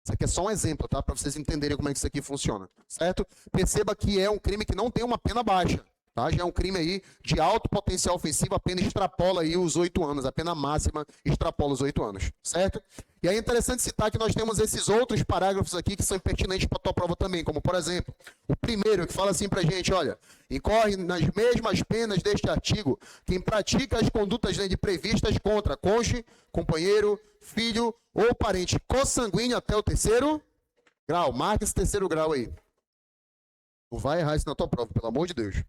S1: Isso aqui é só um exemplo, tá? Para vocês entenderem como é que isso aqui funciona, certo? Perceba que é um crime que não tem uma pena baixa, tá? Já é um crime aí de alto potencial ofensivo, a pena extrapola aí os 8 anos, a pena máxima extrapola os 8 anos, certo? E aí é interessante citar que nós temos esses outros parágrafos aqui que são pertinentes para a tua prova também, como por exemplo, o primeiro que fala assim para a gente, olha, incorre nas mesmas penas deste artigo quem pratica as condutas nele previstas contra cônjuge, companheiro, filho ou parente consanguíneo até o 3º grau. Marca esse 3º grau aí. Não vai errar isso na tua prova, pelo amor de Deus.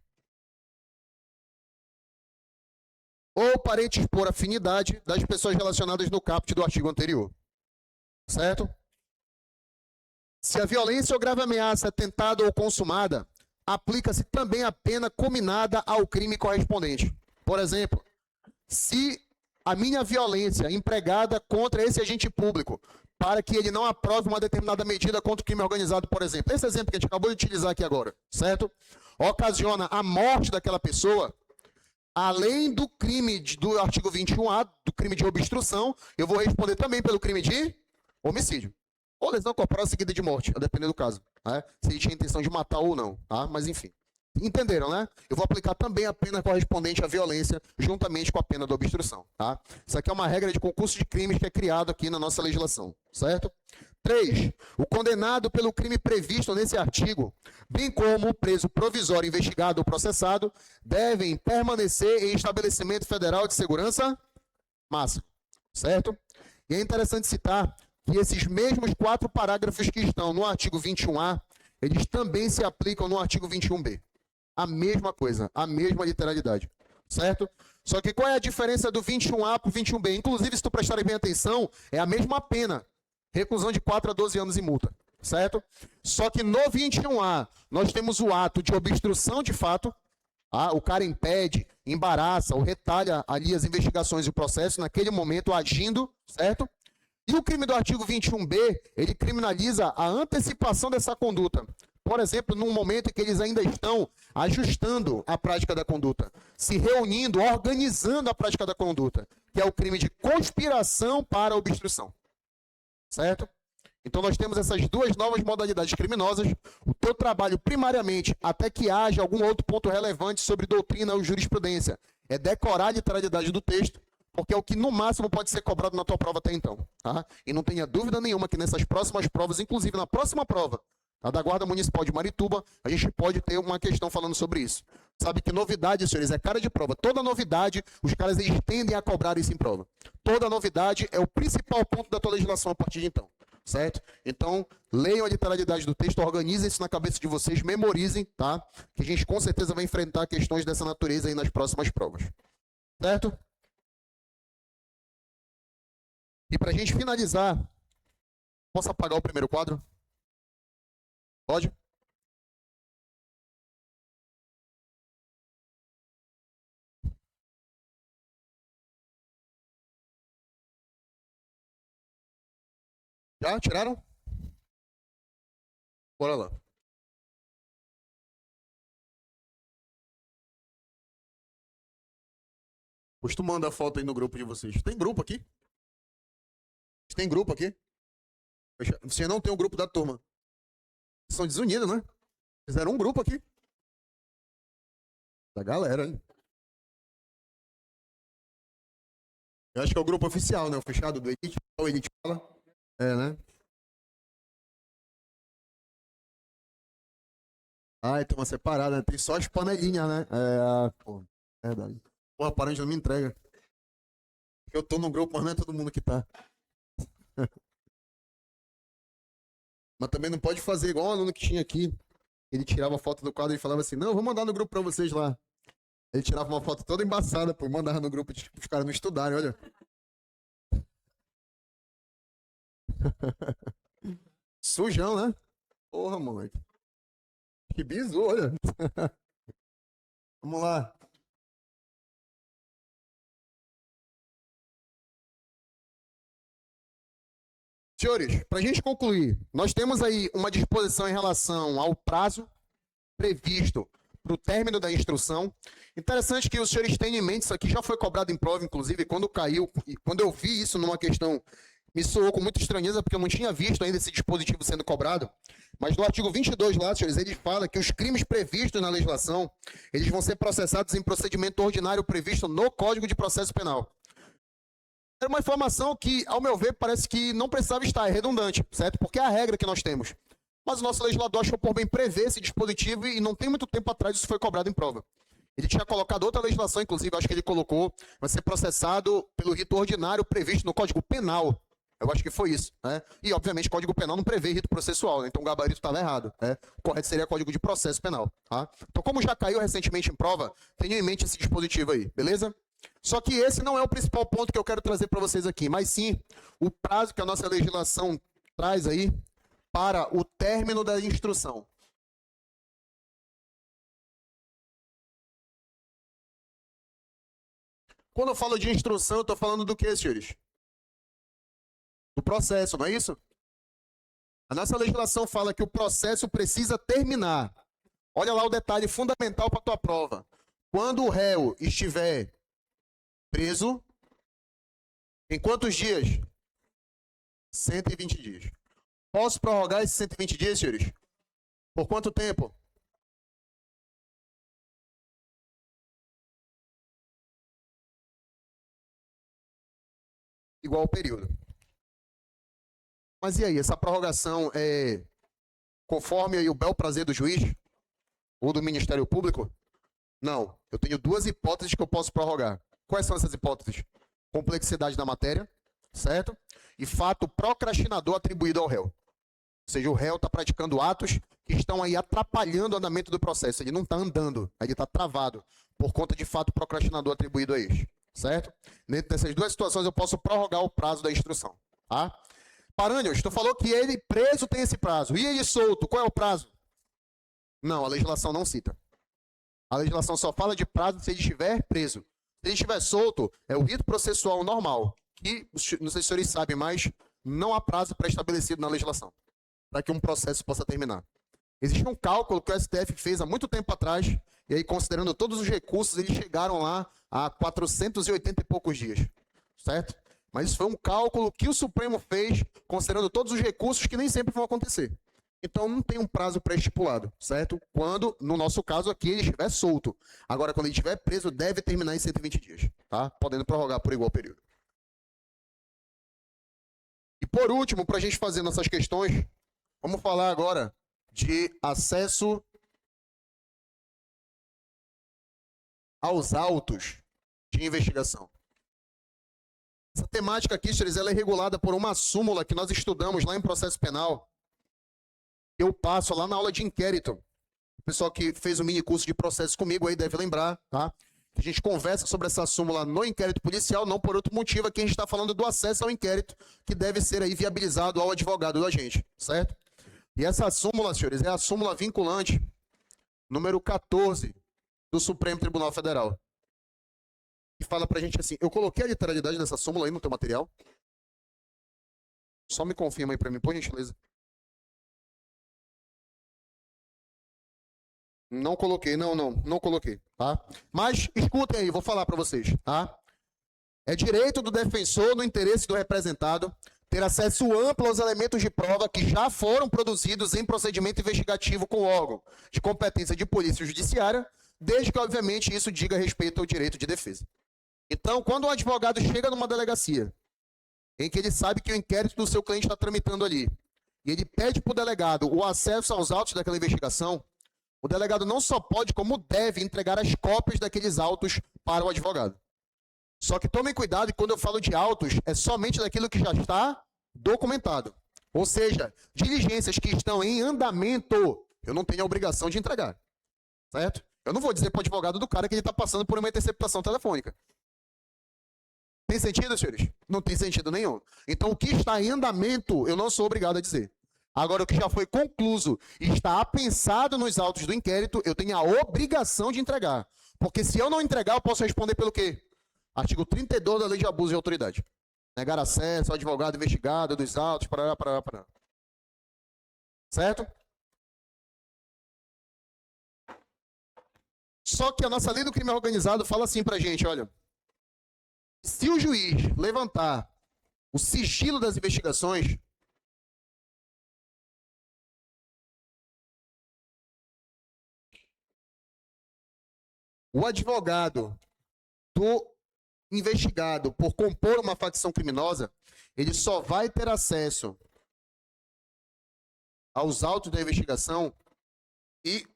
S1: Ou parentes por afinidade das pessoas relacionadas no caput do artigo anterior. Certo? Se a violência ou grave ameaça é tentada ou consumada, aplica-se também a pena cominada ao crime correspondente. Por exemplo, se a minha violência empregada contra esse agente público para que ele não aprove uma determinada medida contra o crime organizado, por exemplo, esse exemplo que a gente acabou de utilizar aqui agora, certo? Ocasiona a morte daquela pessoa, além do crime do artigo 21A, do crime de obstrução, eu vou responder também pelo crime de homicídio. Ou lesão corporal seguida de morte, a depender do caso. Né? Se ele tinha intenção de matar ou não. Tá? Mas enfim. Entenderam, né? Eu vou aplicar também a pena correspondente à violência, juntamente com a pena da obstrução. Tá? Isso aqui é uma regra de concurso de crimes que é criado aqui na nossa legislação. Certo? 3. O condenado pelo crime previsto nesse artigo, bem como o preso provisório investigado ou processado, devem permanecer em estabelecimento federal de segurança máxima. Certo? E é interessante citar que esses mesmos 4 parágrafos que estão no artigo 21A, eles também se aplicam no artigo 21B. A mesma coisa, a mesma literalidade, certo? Só que qual é a diferença do 21A para o 21B? Inclusive, se tu prestarem bem atenção, é a mesma pena, reclusão de 4 a 12 anos e multa, certo? Só que no 21A, nós temos o ato de obstrução de fato, o cara impede, embaraça ou retalha ali as investigações e o processo, naquele momento agindo, certo? E o crime do artigo 21B, ele criminaliza a antecipação dessa conduta. Por exemplo, num momento em que eles ainda estão ajustando a prática da conduta, se reunindo, organizando a prática da conduta, que é o crime de conspiração para a obstrução. Certo? Então nós temos essas 2 novas modalidades criminosas. O teu trabalho, primariamente, até que haja algum outro ponto relevante sobre doutrina ou jurisprudência, é decorar a literalidade do texto, porque é o que no máximo pode ser cobrado na tua prova até então, tá? E não tenha dúvida nenhuma que nessas próximas provas, inclusive na próxima prova, a da Guarda Municipal de Marituba, a gente pode ter uma questão falando sobre isso. Sabe que novidade, senhores, é cara de prova. Toda novidade, os caras eles tendem a cobrar isso em prova. Toda novidade é o principal ponto da tua legislação a partir de então, certo? Então, leiam a literalidade do texto, organizem isso na cabeça de vocês, memorizem, tá? Que a gente com certeza vai enfrentar questões dessa natureza aí nas próximas provas, certo? E para a gente finalizar, posso apagar o primeiro quadro? Pode? Já tiraram? Bora lá. Costumando a foto aí no grupo de vocês. Tem grupo aqui? Tem grupo aqui? Você não tem o grupo da turma. São desunidos, né? Fizeram um grupo aqui. Da galera, hein? Eu acho que é o grupo oficial, né? O fechado do Elite. O Elite fala. É, né? Ah, tem uma separada, né? Tem só as panelinhas, né? É, pô, verdade. Porra, parente não me entrega. Eu tô no grupo, mas não é todo mundo que tá. Mas também não pode fazer igual o aluno que tinha aqui. Ele tirava a foto do quadro e falava assim, não, vou mandar no grupo pra vocês lá. Ele tirava uma foto toda embaçada, pô, mandava no grupo, tipo, os caras não estudarem, olha. Sujão, né? Porra, moleque. Que bizu, olha. Vamos lá. Senhores, para a gente concluir, nós temos aí uma disposição em relação ao prazo previsto para o término da instrução. Interessante que os senhores tenham em mente, isso aqui já foi cobrado em prova, inclusive, quando caiu, e quando eu vi isso numa questão, me soou com muita estranheza, porque eu não tinha visto ainda esse dispositivo sendo cobrado. Mas no artigo 22 lá, senhores, ele fala que os crimes previstos na legislação, eles vão ser processados em procedimento ordinário previsto no Código de Processo Penal. É uma informação que, ao meu ver, parece que não precisava estar, é redundante, certo? Porque é a regra que nós temos. Mas o nosso legislador achou por bem prever esse dispositivo e não tem muito tempo atrás isso foi cobrado em prova. Ele tinha colocado outra legislação, inclusive, acho que ele colocou, vai ser processado pelo rito ordinário previsto no Código Penal. Eu acho que foi isso, né? E, obviamente, o Código Penal não prevê rito processual, né? Então o gabarito estava errado, né? O correto seria Código de Processo Penal, tá? Então, como já caiu recentemente em prova, tenha em mente esse dispositivo aí, beleza? Só que esse não é o principal ponto que eu quero trazer para vocês aqui, mas sim o prazo que a nossa legislação traz aí para o término da instrução. Quando eu falo de instrução, eu estou falando do que, senhores? Do processo, não é isso? A nossa legislação fala que o processo precisa terminar. Olha lá o detalhe fundamental para a tua prova. Quando o réu estiver preso, em quantos dias? 120 dias. Posso prorrogar esses 120 dias, senhores? Por quanto tempo? Igual ao período. Mas e aí, essa prorrogação é conforme aí o bel prazer do juiz? Ou do Ministério Público? Não. Eu tenho duas hipóteses que eu posso prorrogar. Quais são essas hipóteses? Complexidade da matéria, certo? E fato procrastinador atribuído ao réu. Ou seja, o réu está praticando atos que estão aí atrapalhando o andamento do processo. Ele não está andando, ele está travado por conta de fato procrastinador atribuído a este, certo? Dentro dessas duas situações eu posso prorrogar o prazo da instrução, tá? Parânios, tu falou que ele preso tem esse prazo. E ele solto, qual é o prazo? Não, a legislação não cita. A legislação só fala de prazo se ele estiver preso. Se ele estiver solto, é o rito processual normal, que, não sei se os senhores sabem, mas não há prazo pré-estabelecido na legislação para que um processo possa terminar. Existe um cálculo que o STF fez há muito tempo atrás, e aí, considerando todos os recursos, eles chegaram lá a 480 e poucos dias, certo? Mas isso foi um cálculo que o Supremo fez, considerando todos os recursos que nem sempre vão acontecer. Então não tem um prazo pré-estipulado, certo? Quando, no nosso caso aqui, ele estiver solto. Agora, quando ele estiver preso, deve terminar em 120 dias, tá? Podendo prorrogar por igual período. E por último, para a gente fazer nossas questões, vamos falar agora de acesso aos autos de investigação. Essa temática aqui, senhores, ela é regulada por uma súmula que nós estudamos lá em processo penal. Eu passo lá na aula de inquérito. O pessoal que fez o mini curso de processo comigo aí deve lembrar, tá? A gente conversa sobre essa súmula no inquérito policial, não por outro motivo, aqui a gente está falando do acesso ao inquérito, que deve ser aí viabilizado ao advogado da gente, certo? E essa súmula, senhores, é a súmula vinculante número 14 do Supremo Tribunal Federal. Que fala pra gente assim, eu coloquei a literalidade dessa súmula aí no teu material? Só me confirma aí pra mim, por gentileza. Não coloquei, não coloquei, tá? Mas escutem aí, vou falar para vocês, tá? É direito do defensor, no interesse do representado, ter acesso amplo aos elementos de prova que já foram produzidos em procedimento investigativo com o órgão de competência de polícia judiciária, desde que, obviamente, isso diga respeito ao direito de defesa. Então, quando um advogado chega numa delegacia, em que ele sabe que o inquérito do seu cliente está tramitando ali, e ele pede para o delegado o acesso aos autos daquela investigação, o delegado não só pode, como deve entregar as cópias daqueles autos para o advogado. Só que tomem cuidado, e quando eu falo de autos, é somente daquilo que já está documentado. Ou seja, diligências que estão em andamento, eu não tenho a obrigação de entregar. Certo? Eu não vou dizer para o advogado do cara que ele está passando por uma interceptação telefônica. Tem sentido, senhores? Não tem sentido nenhum. Então, o que está em andamento, eu não sou obrigado a dizer. Agora, o que já foi concluso e está apensado nos autos do inquérito, eu tenho a obrigação de entregar. Porque se eu não entregar, eu posso responder pelo quê? Artigo 32 da Lei de Abuso de Autoridade. Negar acesso ao advogado investigado dos autos, parará. Certo? Só que a nossa lei do crime organizado fala assim pra gente, olha, se o juiz levantar o sigilo das investigações, o advogado do investigado por compor uma facção criminosa, ele só vai ter acesso aos autos da investigação e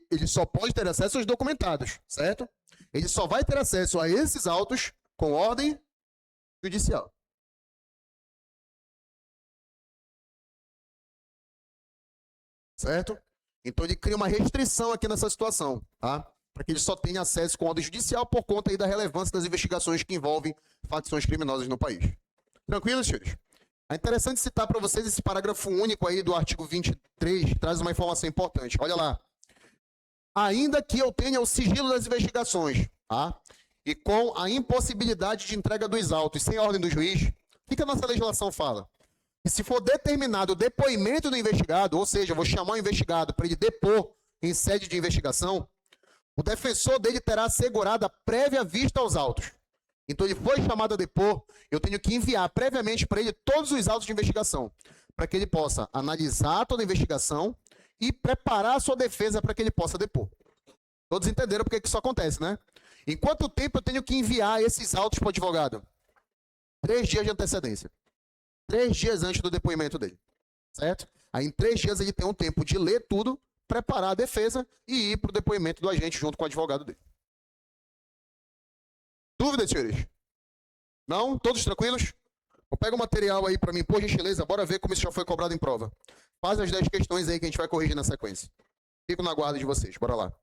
S1: ele só pode ter acesso aos documentados, certo? Ele só vai ter acesso a esses autos com ordem judicial. Certo? Então ele cria uma restrição aqui nessa situação, tá? Para que ele só tenha acesso com ordem judicial por conta aí da relevância das investigações que envolvem facções criminosas no país. Tranquilo, senhores? É interessante citar para vocês esse parágrafo único aí do artigo 23, que traz uma informação importante. Olha lá. Ainda que eu tenha o sigilo das investigações, tá? E com a impossibilidade de entrega dos autos sem ordem do juiz, o que a nossa legislação fala? E se for determinado o depoimento do investigado, ou seja, eu vou chamar o investigado para ele depor em sede de investigação, o defensor dele terá assegurada prévia vista aos autos. Então ele foi chamado a depor, eu tenho que enviar previamente para ele todos os autos de investigação, para que ele possa analisar toda a investigação e preparar a sua defesa para que ele possa depor. Todos entenderam por que isso acontece, né? Em quanto tempo eu tenho que enviar esses autos para o advogado? 3 dias de antecedência. 3 dias antes do depoimento dele. Certo? Aí em 3 dias ele tem um tempo de ler tudo, preparar a defesa e ir para o depoimento do agente junto com o advogado dele. Dúvidas, senhores? Não? Todos tranquilos? Pega o material aí para mim, por gentileza, bora ver como isso já foi cobrado em prova. Faz as 10 questões aí que a gente vai corrigir na sequência. Fico na guarda de vocês, bora lá.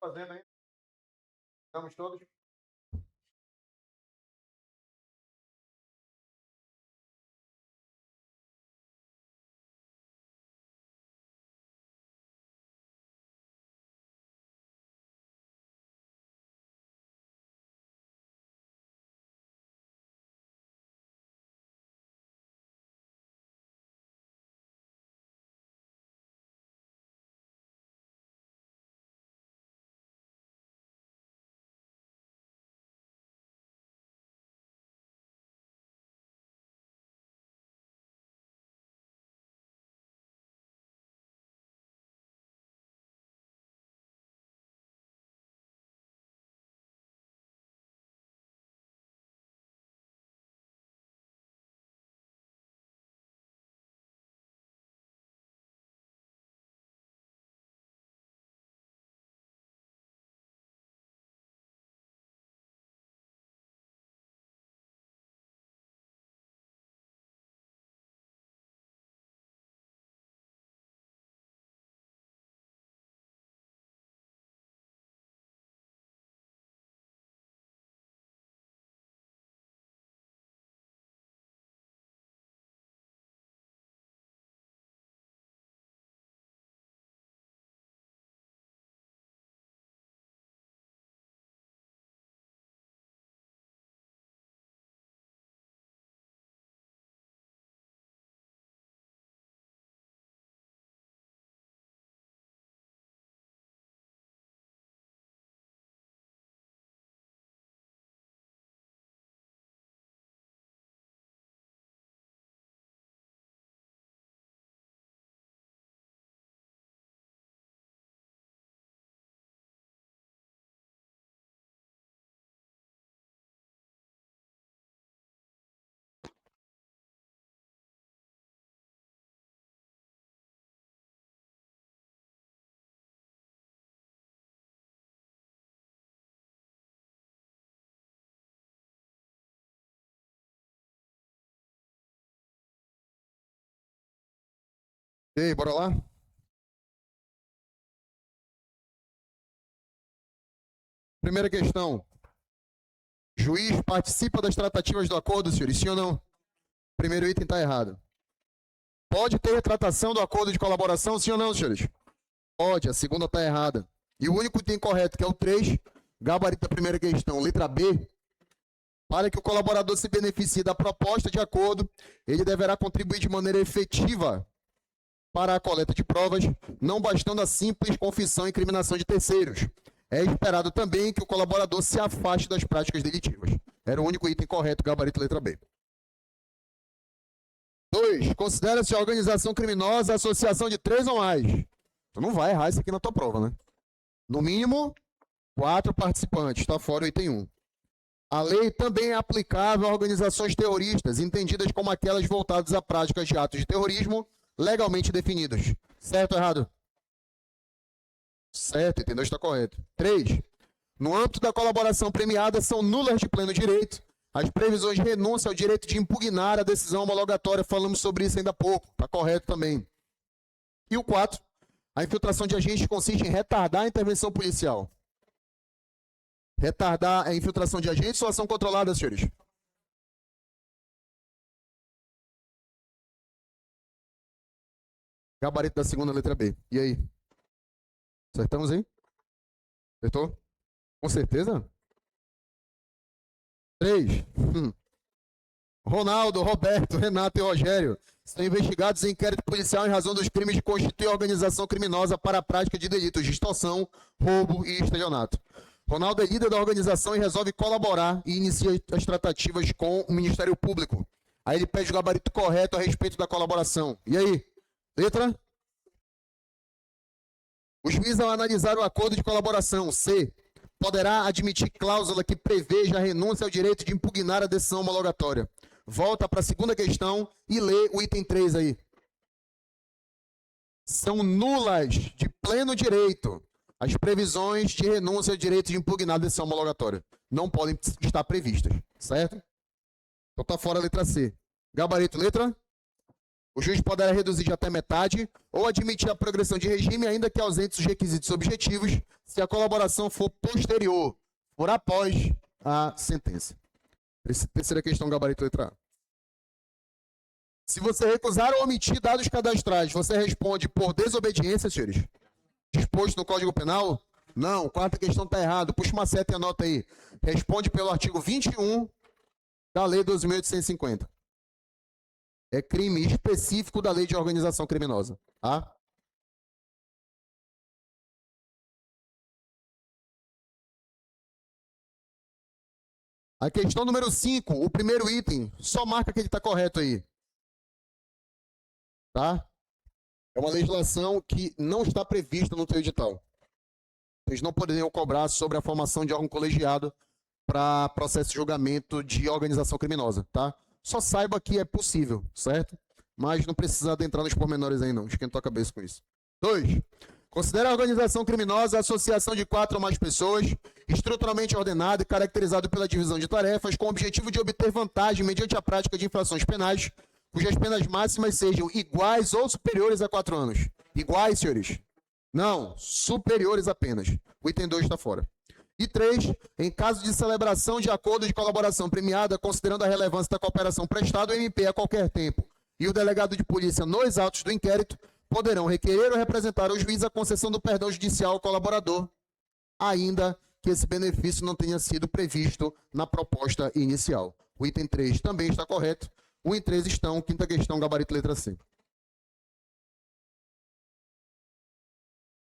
S1: fazendo aí? Estamos todos? E aí, bora lá? Primeira questão. Juiz participa das tratativas do acordo, senhores? Sim ou não? Primeiro item está errado. Pode ter retratação do acordo de colaboração, sim ou não, senhores? Pode, a segunda está errada. E o único item correto, que é o 3, gabarito da primeira questão, letra B. Para que o colaborador se beneficie da proposta de acordo, ele deverá contribuir de maneira efetiva para a coleta de provas, não bastando a simples confissão e incriminação de terceiros. É esperado também que o colaborador se afaste das práticas delitivas. Era o único item correto, gabarito letra B. 2. Considera-se a organização criminosa a associação de 3 ou mais. Tu não vai errar isso aqui na tua prova, né? No mínimo, 4 participantes. Está fora o item 1. A lei também é aplicável a organizações terroristas, entendidas como aquelas voltadas a práticas de atos de terrorismo legalmente definidos. Certo ou errado? Certo, item 2 está correto. 3. No âmbito da colaboração premiada, são nulas de pleno direito as previsões de renúncia ao direito de impugnar a decisão homologatória. Falamos sobre isso ainda há pouco. Está correto também. E o 4. A infiltração de agentes consiste em retardar a intervenção policial. Retardar a infiltração de agentes ou ação controlada, senhores? Gabarito da segunda, letra B. E aí? Acertamos aí? Acertou? Com certeza? 3. Ronaldo, Roberto, Renato e Rogério são investigados em inquérito policial em razão dos crimes de constituir organização criminosa para a prática de delitos de extorsão, roubo e estelionato. Ronaldo é líder da organização e resolve colaborar e inicia as tratativas com o Ministério Público. Aí ele pede o gabarito correto a respeito da colaboração. E aí? Letra? O juiz, ao analisar o acordo de colaboração, C, poderá admitir cláusula que preveja a renúncia ao direito de impugnar a decisão homologatória. Volta para a segunda questão e lê o item 3 aí. São nulas de pleno direito as previsões de renúncia ao direito de impugnar a decisão homologatória. Não podem estar previstas, certo? Então está fora a letra C. Gabarito, letra? O juiz poderá reduzir de até metade ou admitir a progressão de regime, ainda que ausentes os requisitos objetivos, se a colaboração for posterior, for após a sentença. Terceira questão, gabarito letra A. Se você recusar ou omitir dados cadastrais, você responde por desobediência, senhores? Disposto no Código Penal? Não, quarta questão está errado. Puxa uma seta e anota aí. Responde pelo artigo 21 da Lei 12.850. É crime específico da Lei de Organização Criminosa. Tá? A questão número 5, o primeiro item, só marca que ele está correto aí. Tá? É uma legislação que não está prevista no teu edital. Eles não poderiam cobrar sobre a formação de órgão colegiado para processo de julgamento de organização criminosa, tá? Só saiba que é possível, certo? Mas não precisa adentrar nos pormenores aí não, esquentou a cabeça com isso. 2. Considera a organização criminosa a associação de 4 ou mais pessoas, estruturalmente ordenada e caracterizada pela divisão de tarefas, com o objetivo de obter vantagem mediante a prática de infrações penais, cujas penas máximas sejam iguais ou superiores a 4 anos. Iguais, senhores? Não, superiores apenas. O item 2 está fora. E 3, em caso de celebração de acordo de colaboração premiada, considerando a relevância da cooperação prestada, o MP a qualquer tempo e o delegado de polícia nos autos do inquérito poderão requerer ou representar ao juiz a concessão do perdão judicial ao colaborador, ainda que esse benefício não tenha sido previsto na proposta inicial. O item 3 também está correto. 1 e 3 estão. Quinta questão, gabarito letra C.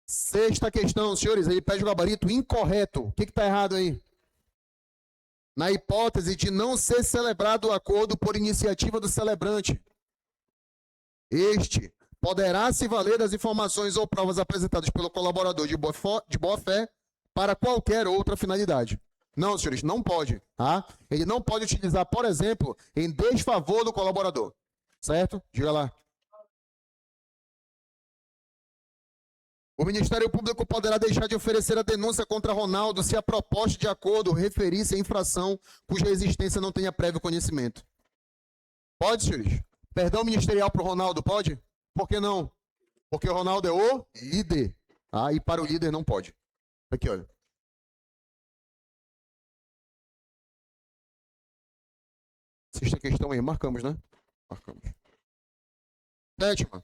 S1: Sexta questão, senhores, ele pede o gabarito incorreto. O que está errado aí? Na hipótese de não ser celebrado o acordo por iniciativa do celebrante, este poderá se valer das informações ou provas apresentadas pelo colaborador de boa fé para qualquer outra finalidade. Não, senhores, não pode. Tá? Ele não pode utilizar, por exemplo, em desfavor do colaborador. Certo? Diga lá. O Ministério Público poderá deixar de oferecer a denúncia contra Ronaldo se a proposta de acordo referir-se à infração cuja existência não tenha prévio conhecimento. Pode, senhores? Perdão ministerial para o Ronaldo, pode? Por que não? Porque o Ronaldo é o líder. Tá? E para o líder não pode. Aqui, olha. Sexta questão aí. Marcamos, né? Marcamos. Sétima.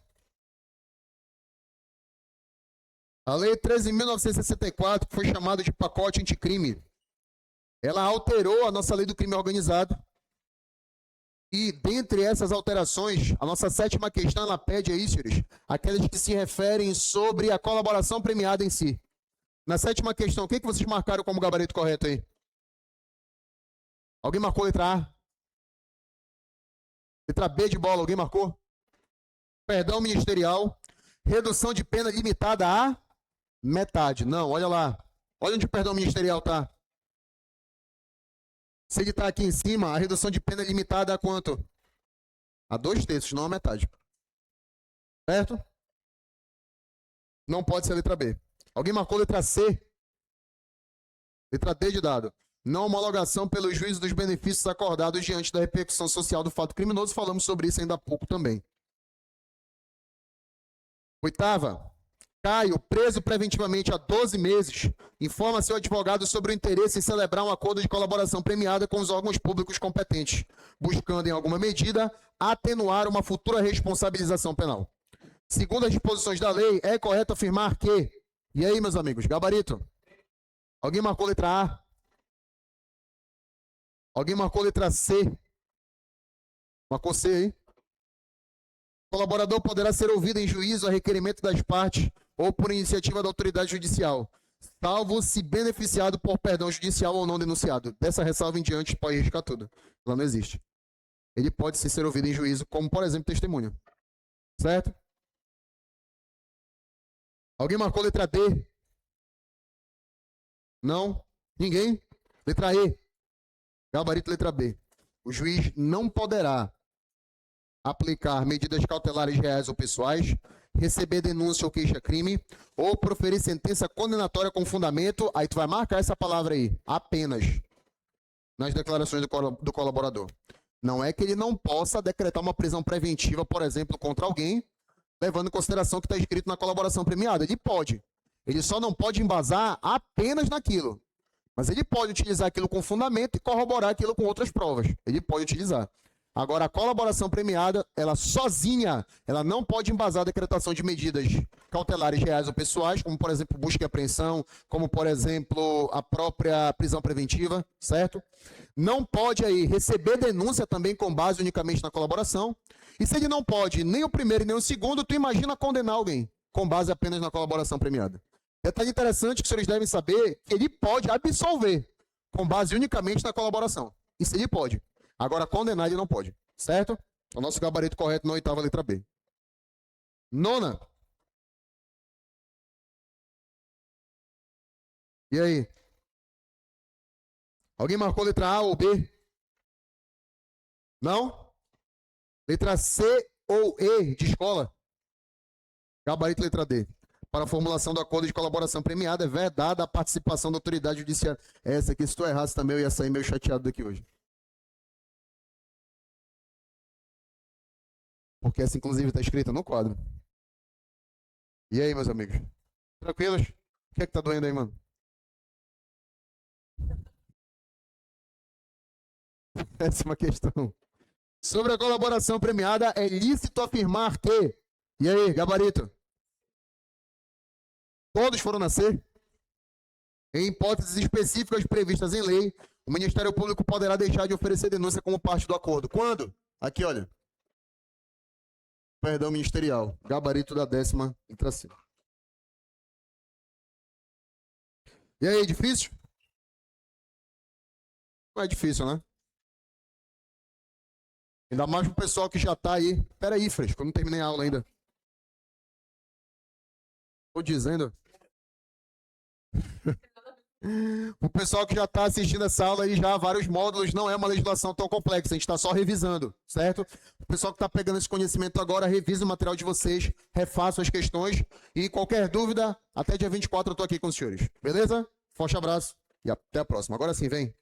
S1: A Lei 13.964, que foi chamada de pacote anticrime, ela alterou a nossa lei do crime organizado. E, dentre essas alterações, a nossa sétima questão, ela pede aí, senhores, aquelas que se referem sobre a colaboração premiada em si. Na sétima questão, o que vocês marcaram como gabarito correto aí? Alguém marcou letra A? Letra B de bola, alguém marcou? Perdão ministerial. Redução de pena limitada a metade. Não, olha lá. Olha onde o perdão ministerial está. Se ele está aqui em cima, a redução de pena é limitada a quanto? A 2/3, não a metade. Certo? Não pode ser a letra B. Alguém marcou letra C? Letra D de dado. Não homologação pelo juízo dos benefícios acordados diante da repercussão social do fato criminoso. Falamos sobre isso ainda há pouco também. Oitava. Caio, preso preventivamente há 12 meses, informa seu advogado sobre o interesse em celebrar um acordo de colaboração premiada com os órgãos públicos competentes, buscando, em alguma medida, atenuar uma futura responsabilização penal. Segundo as disposições da lei, é correto afirmar que... E aí, meus amigos, gabarito? Alguém marcou letra A? Alguém marcou letra C? Marcou C aí? O colaborador poderá ser ouvido em juízo a requerimento das partes ou por iniciativa da autoridade judicial, salvo se beneficiado por perdão judicial ou não denunciado. Dessa ressalva em diante, pode riscar tudo. Ela não existe. Ele pode sim ser ouvido em juízo, como, por exemplo, testemunha. Certo? Alguém marcou letra D? Não? Ninguém? Letra E. Gabarito letra B. O juiz não poderá aplicar medidas cautelares reais ou pessoais, receber denúncia ou queixa-crime, ou proferir sentença condenatória com fundamento, aí tu vai marcar essa palavra aí, apenas, nas declarações do colaborador. Não é que ele não possa decretar uma prisão preventiva, por exemplo, contra alguém, levando em consideração o que está escrito na colaboração premiada. Ele pode. Ele só não pode embasar apenas naquilo. Mas ele pode utilizar aquilo com fundamento e corroborar aquilo com outras provas. Ele pode utilizar. Agora, a colaboração premiada, ela sozinha, ela não pode embasar a decretação de medidas cautelares reais ou pessoais, como, por exemplo, busca e apreensão, como, por exemplo, a própria prisão preventiva, certo? Não pode aí receber denúncia também com base unicamente na colaboração. E se ele não pode nem o primeiro nem o segundo, tu imagina condenar alguém com base apenas na colaboração premiada. Detalhe interessante que os senhores devem saber que ele pode absolver com base unicamente na colaboração. Isso ele pode. Agora, condenar ele não pode, certo? O nosso gabarito correto na 8ª letra B. 9ª. E aí? Alguém marcou letra A ou B? Não? Letra C ou E de escola? Gabarito letra D. Para a formulação do acordo de colaboração premiada é vedada a participação da autoridade judiciária. Essa aqui, se tu errasse também, eu ia sair meio chateado daqui hoje. Porque essa, inclusive, está escrita no quadro. E aí, meus amigos? Tranquilos? O que é que tá doendo aí, mano? Péssima questão. Sobre a colaboração premiada, é lícito afirmar que... E aí, gabarito? Todos foram nascer? Em hipóteses específicas previstas em lei, o Ministério Público poderá deixar de oferecer denúncia como parte do acordo. Quando? Aqui, olha. Perdão ministerial. Gabarito da 10ª letra C. E aí, difícil? Não é difícil, né? Ainda mais pro pessoal que já tá aí. Pera aí, Fresco, eu não terminei a aula ainda. Tô dizendo. O pessoal que já está assistindo essa aula aí, já há vários módulos, não é uma legislação tão complexa, a gente está só revisando, certo? O pessoal que está pegando esse conhecimento agora, revisa o material de vocês, refaça as questões e qualquer dúvida, até dia 24 eu estou aqui com os senhores, beleza? Forte abraço e até a próxima. Agora sim, vem.